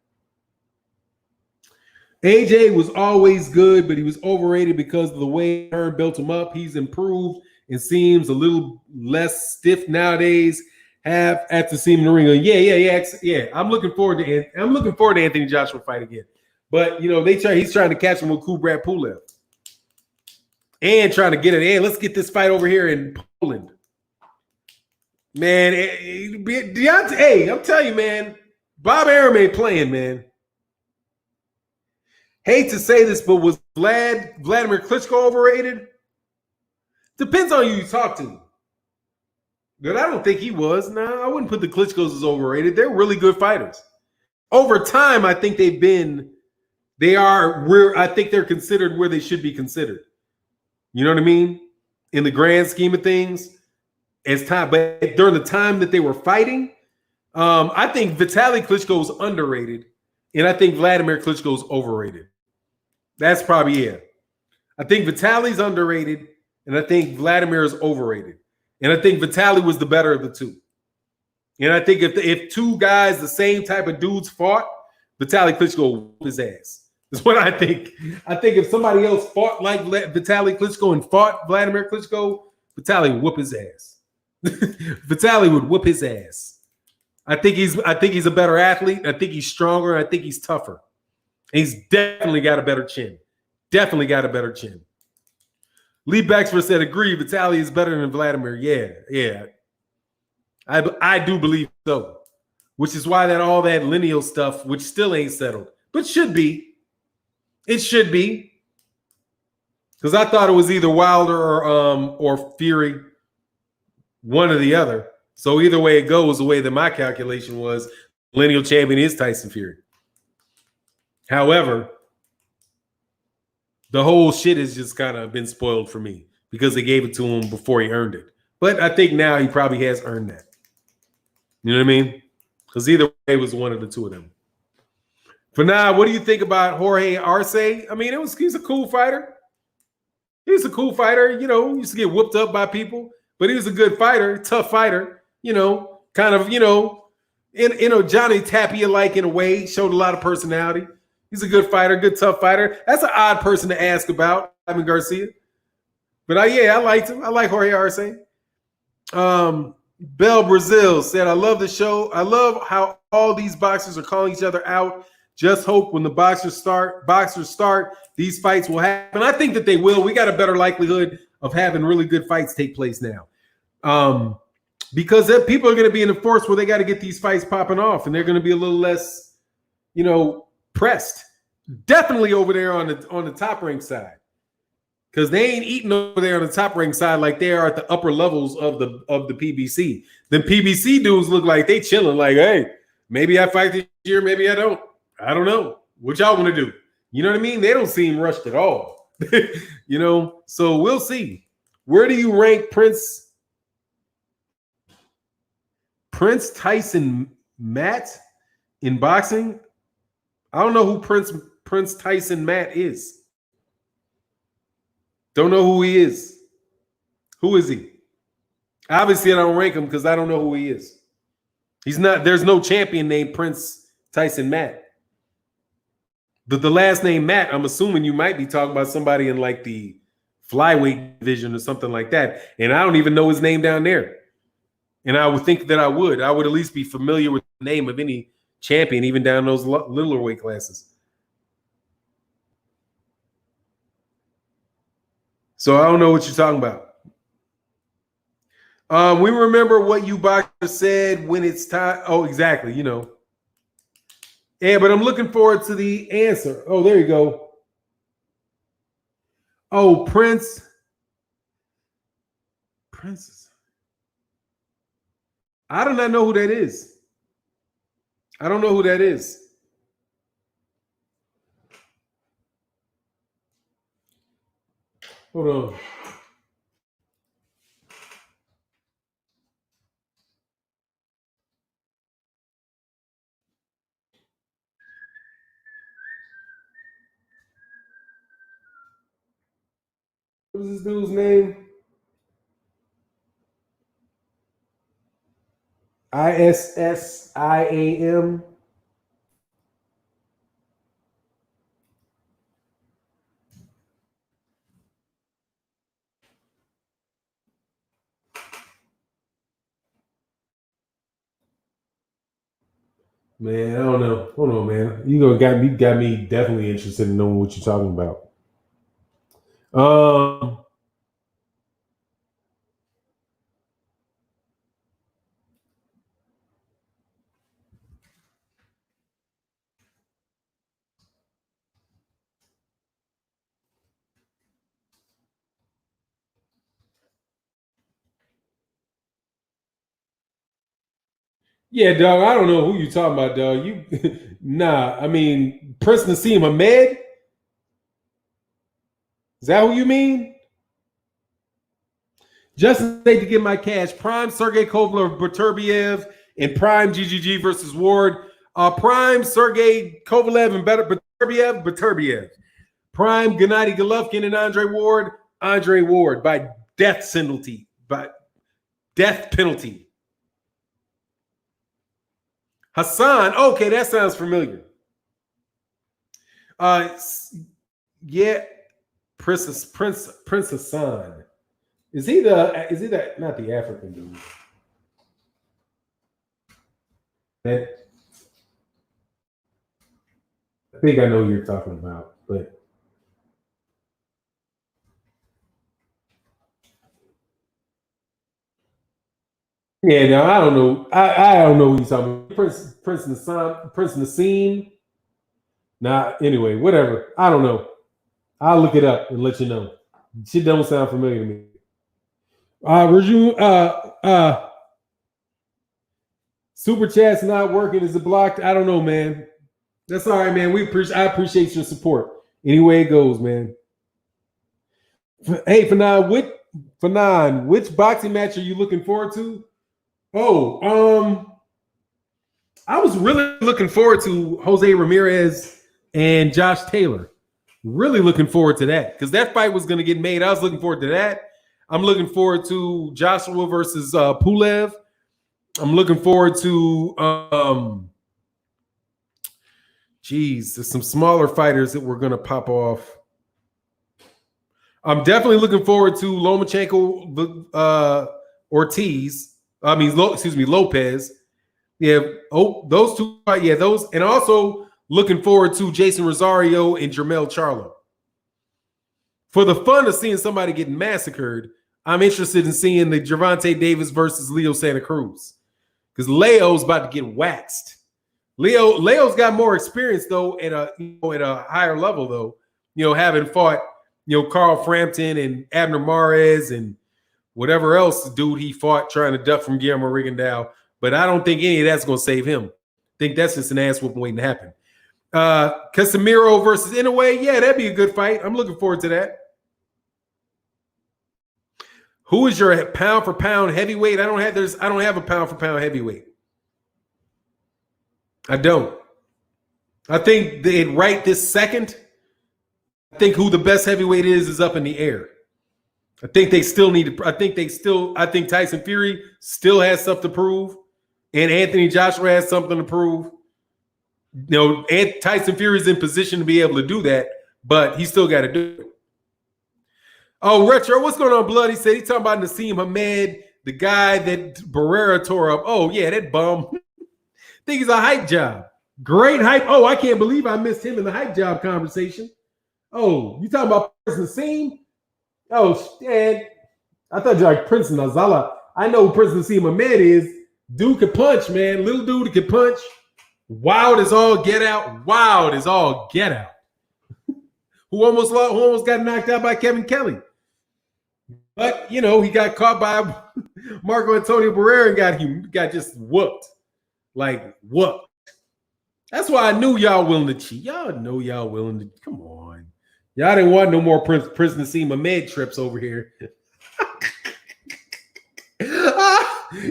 AJ was always good, but he was overrated because of the way Hearn built him up. He's improved and seems a little less stiff nowadays. Have after seeing him in the ring. Yeah. I'm looking forward to Anthony Joshua fight again. But he's trying to catch him with Kubrat Pulev. And trying to get it in. Let's get this fight over here in Poland. Man, Deontay, hey, I'm telling you, man, Bob Arum ain't playing, man. Hate to say this, but was Vladimir Klitschko overrated? Depends on who you talk to. But I don't think he was. I wouldn't put the Klitschkos as overrated. They're really good fighters. Over time, I think I think they're considered where they should be considered. You know what I mean? In the grand scheme of things, but during the time that they were fighting, I think Vitaly Klitschko is underrated, and I think Vladimir Klitschko is overrated. That's probably it. I think Vitaly's underrated, and I think Vladimir is overrated. And I think Vitaly was the better of the two. And I think if two guys, the same type of dudes fought, Vitaly Klitschko will whoop his ass. That's what I think. I think if somebody else fought like Vitaly Klitschko and fought Vladimir Klitschko, Vitaly would whoop his ass. Vitaly would whoop his ass. I think he's a better athlete. I think he's stronger. I think he's tougher. And he's definitely got a better chin. Definitely got a better chin. Lee Baxter said, agree, Vitaly is better than Vladimir. Yeah. I do believe so. Which is why all that lineal stuff, which still ain't settled, but should be. It should be. Because I thought it was either Wilder or Fury, one or the other. So either way it goes, the way that my calculation was, lineal champion is Tyson Fury. However, the whole shit has just kind of been spoiled for me because they gave it to him before he earned it. But I think now he probably has earned that. You know what I mean? Because either way, it was one of the two of them. For now, what do you think about Jorge Arce? I mean, he's a cool fighter. He's a cool fighter. He used to get whooped up by people, but he was a good fighter, tough fighter. Kind of, Johnny Tapia-like in a way, showed a lot of personality. He's a good fighter, good tough fighter. That's an odd person to ask about, Ivan Garcia. But I liked him. I like Jorge Arce. Bell Brazil said, I love the show. I love how all these boxers are calling each other out. Just hope when the boxers start, these fights will happen. I think that they will. We got a better likelihood of having really good fights take place now. Because people are going to be in a force where they got to get these fights popping off, and they're going to be a little less, pressed. Definitely over there on the top rank side. Because they ain't eating over there on the top rank side like they are at the upper levels of the PBC. The PBC dudes look like they chilling, like, hey, maybe I fight this year, maybe I don't. I don't know. What y'all want to do? You know what I mean? They don't seem rushed at all. So we'll see. Where do you rank Prince Tyson Matt in boxing? I don't know who Prince Tyson Matt is. Don't know who he is. Who is he? Obviously, I don't rank him because I don't know who he is. He's not. There's no champion named Prince Tyson Matt. But the last name Matt, I'm assuming you might be talking about somebody in like the flyweight division or something like that. And I don't even know his name down there. And I would think that I would at least be familiar with the name of any champion, even down those littler weight classes. So I don't know what you're talking about. We remember what you boxer said when it's time. Oh, exactly. You know. Yeah, but I'm looking forward to the answer. Oh, there you go. Oh, Princess. I do not know who that is. I don't know who that is. Hold on. What was this dude's name? ISSIAM. Man, I don't know. Hold on, man. You got me definitely interested in knowing what you're talking about. Yeah, dog. I don't know who you talking about, dog. You, nah. I mean, Prince Nassim Ahmed. Is that who you mean? Just say to get my cash. Prime Sergey Kovalev Beterbiev and Prime GGG versus Ward. Prime Sergey Kovalev and Beterbiev. Prime Gennady Golovkin and Andre Ward by death penalty. Hassan. Okay, that sounds familiar. Yeah, Prince Hassan. Is he that not the African dude? That I think I know who you're talking about, but yeah, no, I don't know. I don't know who he's talking about. Prince Nassim. Nah, anyway, whatever. I don't know. I'll look it up and let you know. Shit don't sound familiar to me. Super chat's not working. Is it blocked? I don't know, man. That's all right, man. I appreciate your support. Any way it goes, man. Hey, Fannon, which boxing match are you looking forward to? Oh, I was really looking forward to Jose Ramirez and Josh Taylor. Really looking forward to that because that fight was going to get made. I was looking forward to that. I'm looking forward to Joshua versus Pulev. I'm looking forward to there's some smaller fighters that we're going to pop off. I'm definitely looking forward to Lomachenko Ortiz. Lopez. Yeah. Oh, those two. Yeah, those. And also looking forward to Jason Rosario and Jermell Charlo. For the fun of seeing somebody getting massacred, I'm interested in seeing the Gervonta Davis versus Leo Santa Cruz. Because Leo's about to get waxed. Leo's got more experience though at a higher level though. Having fought Carl Frampton and Abner Mares and whatever else dude he fought trying to duck from Guillermo Rigondeaux. But I don't think any of that's going to save him. I think that's just an ass whooping waiting to happen. Casemiro versus Inoue, yeah, that'd be a good fight. I'm looking forward to that. Who is your pound for pound heavyweight? I don't have a pound for pound heavyweight. I don't. I think right this second, I think who the best heavyweight is up in the air. I think they still need to. I think Tyson Fury still has stuff to prove, and Anthony Joshua has something to prove. Tyson Fury's in position to be able to do that, but he still got to do it. Oh, Retro, what's going on, Blood? He said he's talking about Nassim Hamed, the guy that Barrera tore up. Oh, yeah, that bum. Think he's a hype job. Great hype. Oh, I can't believe I missed him in the hype job conversation. Oh, you talking about Prince Nassim? Oh, man. I thought you were like Prince Nazala. I know who Prince Nassim Hamed is. Dude can punch, man. Little dude can punch. Wild as all get out. Wild as all get out. Who almost got knocked out by Kevin Kelly. But, you know, he got caught by Marco Antonio Barrera and got just whooped. Like, whooped. That's why I knew y'all willing to cheat. Y'all know y'all willing to. Come on. Y'all didn't want no more Prince Nassim Hamed trips over here.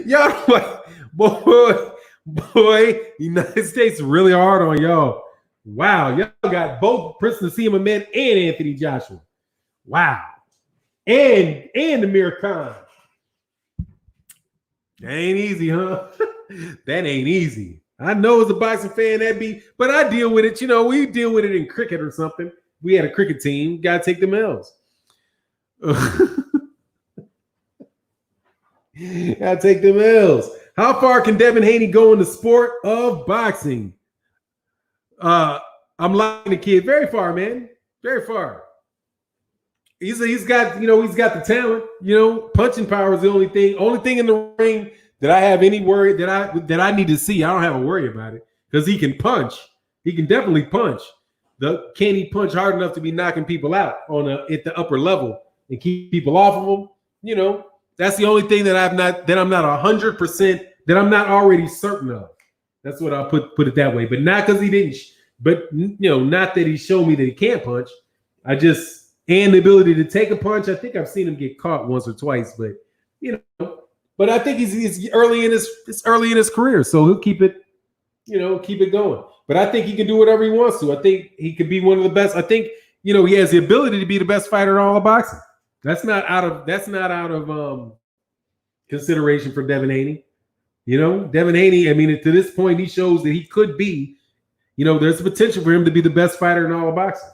Y'all like, boy, United States really hard on y'all. Wow, y'all got both Prince Nassim Hamed and Anthony Joshua. Wow. And Amir Khan. That ain't easy, huh? That ain't easy. I know as a boxing fan but I deal with it. You know, we deal with it in cricket or something. We had a cricket team. Got to take the L's. Got to take them L's. How far can Devin Haney go in the sport of boxing? I'm liking the kid. Very far, man. Very far. He's got the talent. You know, punching power is the only thing in the ring that I have any worry that I need to see. I don't have a worry about it because he can punch. He can definitely punch. Can he punch hard enough to be knocking people out at the upper level and keep people off of him? You know, that's the only thing that I'm not 100% that I'm not already certain of. That's what I'll put it that way. But not because he didn't. But you know, not that he showed me that he can't punch. And the ability to take a punch. I think I've seen him get caught once or twice, but you know. But I think he's early in his career, so he'll keep it going. But I think he can do whatever he wants to. I think he could be one of the best. I think he has the ability to be the best fighter in all of boxing. That's not out of consideration for Devin Haney. You know, Devin Haney. I mean, to this point, he shows that he could be. You know, there's potential for him to be the best fighter in all of boxing.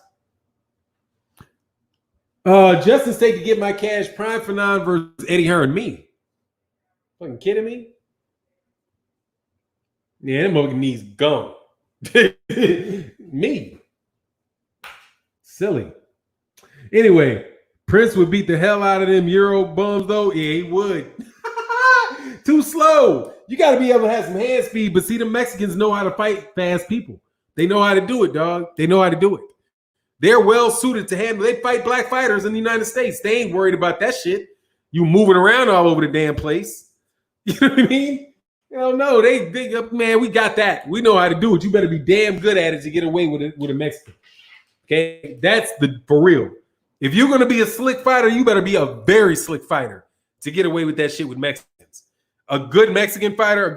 Justin State to get my cash. Prime Fannon versus Eddie Hearn. Me. Fucking kidding me? Yeah, that motherfucking knee's gone. Me. Silly. Anyway, Prince would beat the hell out of them Euro bums, though. Yeah, he would. Too slow. You got to be able to have some hand speed, but see, the Mexicans know how to fight fast people. They know how to do it, dog. They know how to do it. They're well suited to handle. They fight black fighters in the United States. They ain't worried about that shit. You moving around all over the damn place. You know what I mean? Hell no, they man, we got that. We know how to do it. You better be damn good at it to get away with it with a Mexican. Okay, that's for real. If you're gonna be a slick fighter, you better be a very slick fighter to get away with that shit with Mexicans. A good Mexican fighter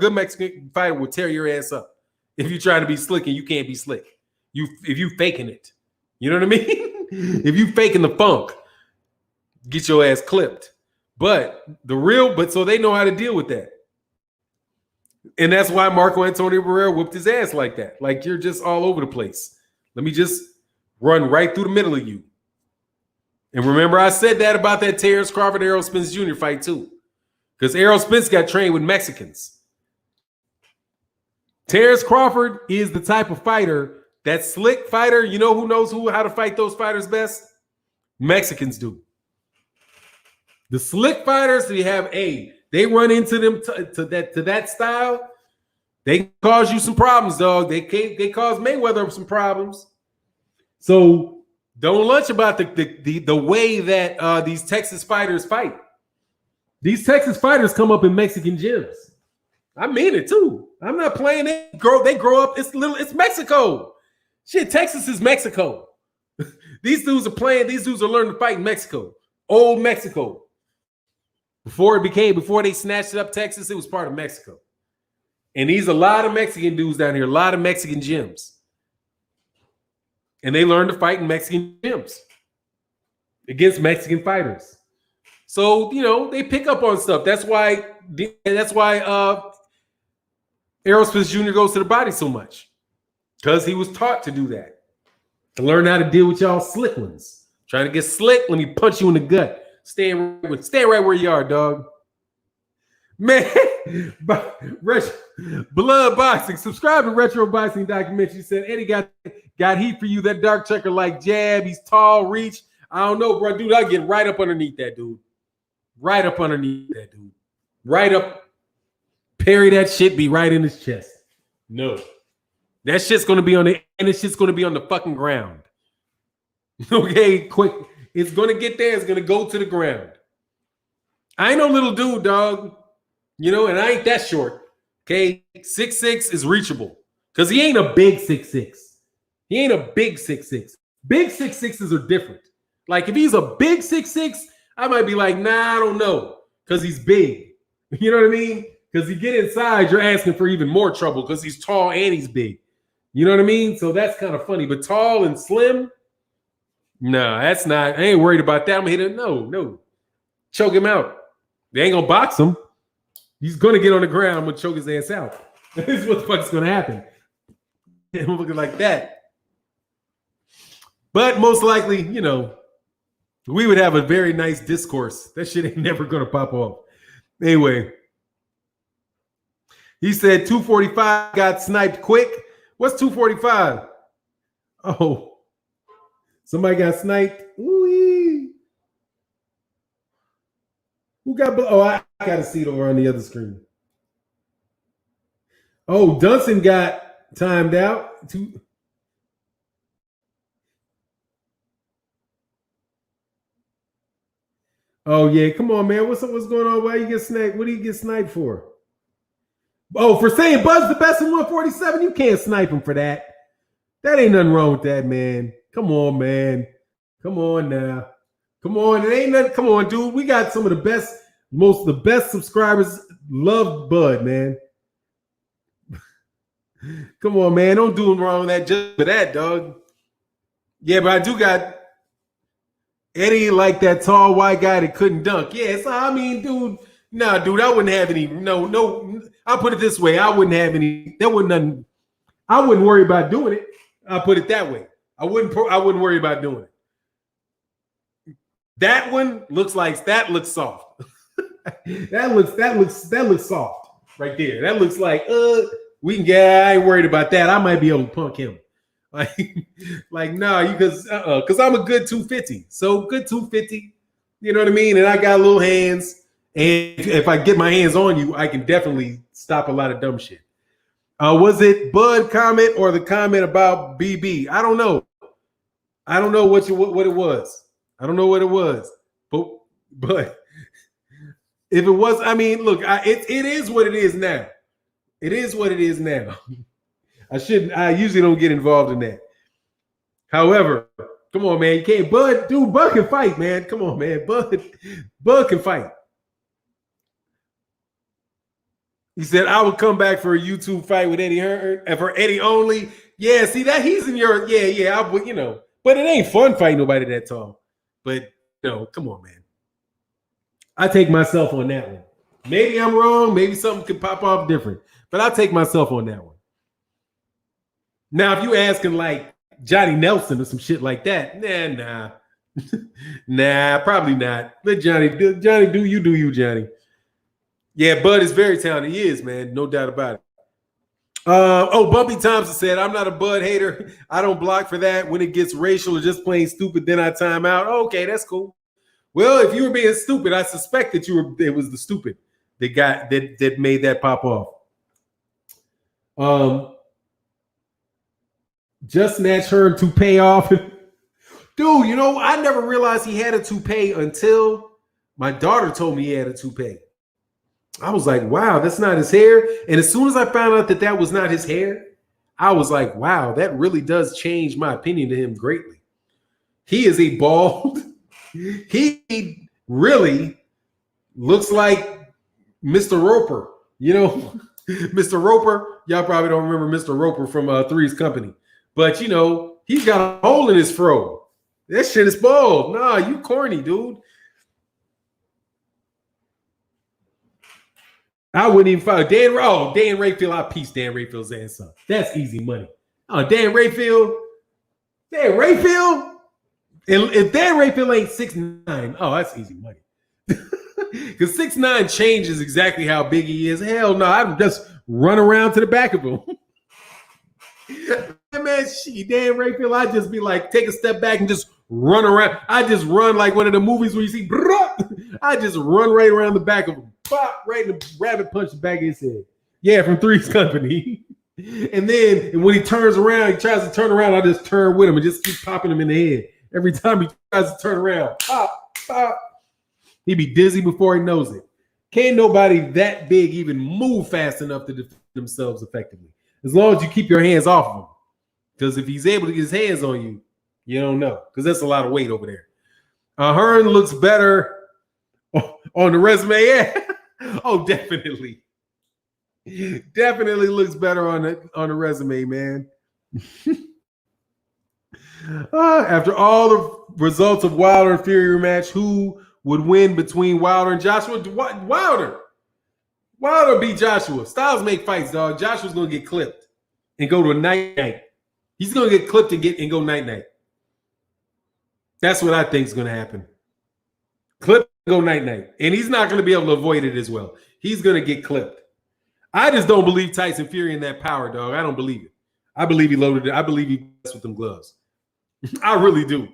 will tear your ass up if you're trying to be slick and you can't be slick. If you faking it, you know what I mean? If you faking the funk, get your ass clipped. But so they know how to deal with that. And that's why Marco Antonio Barrera whooped his ass like that. Like, you're just all over the place. Let me just run right through the middle of you. And remember, I said that about that Terrence Crawford Errol Spence Jr. fight too. Because Errol Spence got trained with Mexicans. Terrence Crawford is the type of fighter, that slick fighter. You know who knows how to fight those fighters best? Mexicans do. The slick fighters, they run into them to that style. They cause you some problems, dog. They cause Mayweather some problems. So don't lunch about the way that these Texas fighters fight. These Texas fighters come up in Mexican gyms. I mean it too. I'm not playing it. They grow up. It's Mexico. Shit, Texas is Mexico. These dudes are learning to fight in Mexico. Old Mexico. Before they snatched it up Texas, it was part of Mexico. And there's a lot of Mexican dudes down here, a lot of Mexican gyms. And they learned to fight in Mexican gyms against Mexican fighters. So, you know, they pick up on stuff. That's why Errol Spence Jr. goes to the body so much. Because he was taught to do that. To learn how to deal with y'all slick ones. Trying to get slick? Let me punch you in the gut. Stand right where you are, dog. Man, Blood Boxing. Subscribe to Retro Boxing Documentary. Said Eddie got heat for you. That dark checker like jab. He's tall, reach. I don't know, bro. Dude, I get right up underneath that dude. Right up underneath that dude. Right up. Parry that shit, be right in his chest. No. That shit's gonna be on the and this shit's gonna be on the fucking ground. Okay, quick. It's gonna get there, it's gonna go to the ground. I ain't no little dude, dog. You know, and I ain't that short. Okay, 6'6" is reachable. Because he ain't a big 6'6". He ain't a big 6'6". Big 6'6s are different. Like if he's a big 6'6", I might be like, nah, I don't know. Because he's big. You know what I mean? Because you get inside, you're asking for even more trouble because he's tall and he's big. You know what I mean? So that's kind of funny. But tall and slim, no, that's not. I ain't worried about that. I'm gonna hit it. No. Choke him out. They ain't gonna box him. He's gonna get on the ground. I'm gonna choke his ass out. This is what the fuck's gonna happen. I'm looking like that. But most likely, you know, we would have a very nice discourse. That shit ain't never gonna pop off. Anyway, he said 245 got sniped quick. What's 245? Oh, somebody got sniped. Ooh-wee. Who got? Oh, I got to see it over on the other screen. Oh, Dunson got timed out. Oh yeah, come on, man. What's going on? Why you get sniped? What do you get sniped for? Oh, for saying Bud's the best in 147. You can't snipe him for that. That ain't nothing wrong with that, man. Come on, man. Come on now. Come on. It ain't nothing. Come on, dude. We got some of the best, the best subscribers. Love Bud, man. Come on, man. Don't do him wrong with that just for that, dog. Yeah, but I do got Eddie like that tall white guy that couldn't dunk. Yeah, so I mean, dude, nah, dude, I wouldn't have any. No. I'll put it this way. I wouldn't have any. There wasn't nothing. I wouldn't worry about doing it. I'll put it that way. I wouldn't worry about doing it. That one looks soft. that looks soft right there. That looks like we can get. I ain't worried about that. I might be able to punk him. Like no, because I'm a good 250. So good 250. You know what I mean? And I got little hands. And if I get my hands on you, I can definitely stop a lot of dumb shit. Was it Bud comment or the comment about BB? I don't know. I don't know what it was. I don't know what it was. But if it was, I mean, look, it is what it is now. It is what it is now. I usually don't get involved in that. However, come on, man. You can't, Bud can fight, man. Come on, man. Bud can fight. He said, I would come back for a YouTube fight with Eddie Hearn and for Eddie only. Yeah, see that he's in your, yeah, I would, but it ain't fun fighting nobody that tall. But, come on, man. I take myself on that one. Maybe I'm wrong. Maybe something could pop off different. But I'll take myself on that one. Now, if you asking like Johnny Nelson or some shit like that, nah. Nah, probably not. Let Johnny do you, Johnny. Yeah, Bud is very talented. He is, man. No doubt about it. Bumpy Thompson said, I'm not a Bud hater. I don't block for that. When it gets racial or just plain stupid, then I time out. Okay, that's cool. Well, if you were being stupid, I suspect that it was the stupid that made that pop off. Just snatch her to pay off. Dude, I never realized he had a toupee until my daughter told me he had a toupee. I was like, wow, that's not his hair. And as soon as I found out that was not his hair, I was like, wow, that really does change my opinion to him greatly. He is a bald. He really looks like Mr. Roper. Mr. Roper, y'all probably don't remember Mr. Roper from Three's Company. But, he's got a hole in his fro. That shit is bald. Nah, you corny, dude. I wouldn't even follow Dan Rayfield. I pieced Dan Rayfield's ass up. That's easy money. Oh, Dan Rayfield. If Dan Rayfield ain't 6'9", oh, that's easy money. Because 6'9" changes exactly how big he is. Hell no, I'd just run around to the back of him. Man, shit, Dan Rayfield, I'd just be like, take a step back and just run around. I just run like one of the movies where you see, I just run right around the back of him, pop, right in the rabbit punch the back of his head. Yeah, from Three's Company. And then when he turns around, he tries to turn around, I just turn with him and just keep popping him in the head. Every time he tries to turn around, pop, pop. He'd be dizzy before he knows it. Can't nobody that big even move fast enough to defend themselves effectively. As long as you keep your hands off of him. Because if he's able to get his hands on you, you don't know. Because that's a lot of weight over there. Hearn looks better on the resume. Yeah. Oh, definitely. Definitely looks better on the resume, man. After all the results of Wilder and Fury match, who would win between Wilder and Joshua? Wilder. Wilder beat Joshua. Styles make fights, dog. Joshua's gonna get clipped and go to a night-night. He's gonna get clipped and go night-night. That's what I think is gonna happen. Clip and go night-night. And he's not gonna be able to avoid it as well. He's gonna get clipped. I just don't believe Tyson Fury in that power, dog. I don't believe it. I believe he loaded it. I believe he messed with them gloves. I really do.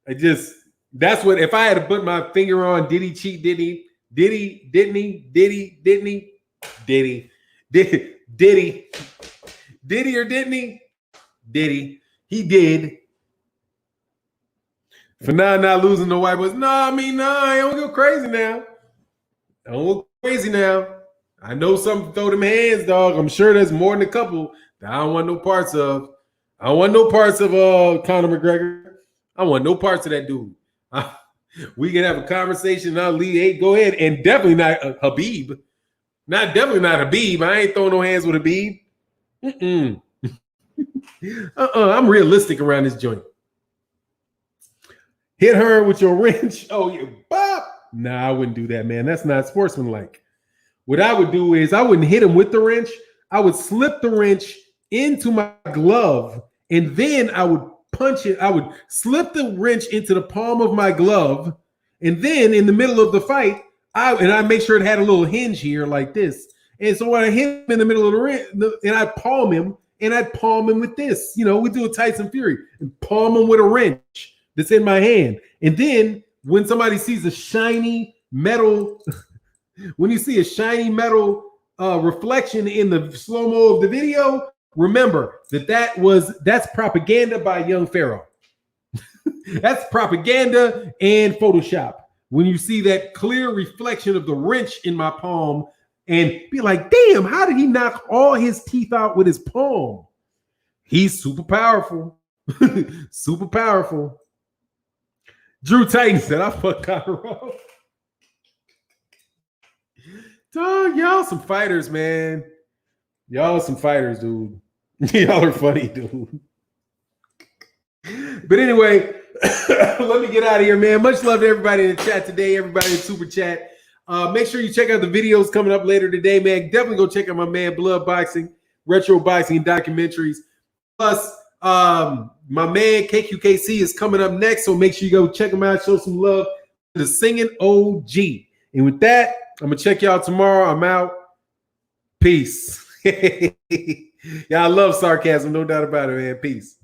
That's what, if I had to put my finger on, did he cheat? Did he? Did he? Didn't he? Did he? Didn't he? Did he? Did he? Did he or didn't he? Did he? He did. For now, not losing the white boys. No, I don't go crazy now. I don't go crazy now. I know some throw them hands, dog. I'm sure there's more than a couple that I don't want no parts of. I don't want no parts of Conor McGregor. I don't want no parts of that dude. We can have a conversation. I'll leave. Hey, go ahead. And definitely not Habib. Definitely not Habib. I ain't throwing no hands with Habib. I'm realistic around this joint. Hit her with your wrench. Oh, yeah. Bop. Nah, I wouldn't do that, man. That's not sportsmanlike. What I would do is I wouldn't hit him with the wrench. I would slip the wrench into my glove, and then I would punch it. I would slip the wrench into the palm of my glove, and then in the middle of the fight, I make sure it had a little hinge here like this. And so when I hit him in the middle of the wrench, and I'd palm him with this. You know, we do a Tyson Fury and palm him with a wrench that's in my hand. And then when somebody sees a shiny metal, when you see a shiny metal reflection in the slow-mo of the video, remember that's propaganda by Young Pharaoh. That's propaganda and Photoshop. When you see that clear reflection of the wrench in my palm and be like, damn, how did he knock all his teeth out with his palm? He's super powerful. Super powerful. Drew Titan said, I fucked Conor up. Dog, y'all some fighters, man. Y'all some fighters, dude. Y'all are funny, dude. But anyway, let me get out of here, man. Much love to everybody in the chat today, everybody in Super Chat. Make sure you check out the videos coming up later today, man. Definitely go check out my man Blood Boxing, Retro Boxing Documentaries. Plus, my man KQKC is coming up next, so make sure you go check him out, show some love to the singing OG. And with that, I'm going to check y'all tomorrow. I'm out. Peace. Y'all love sarcasm, no doubt about it, man. Peace.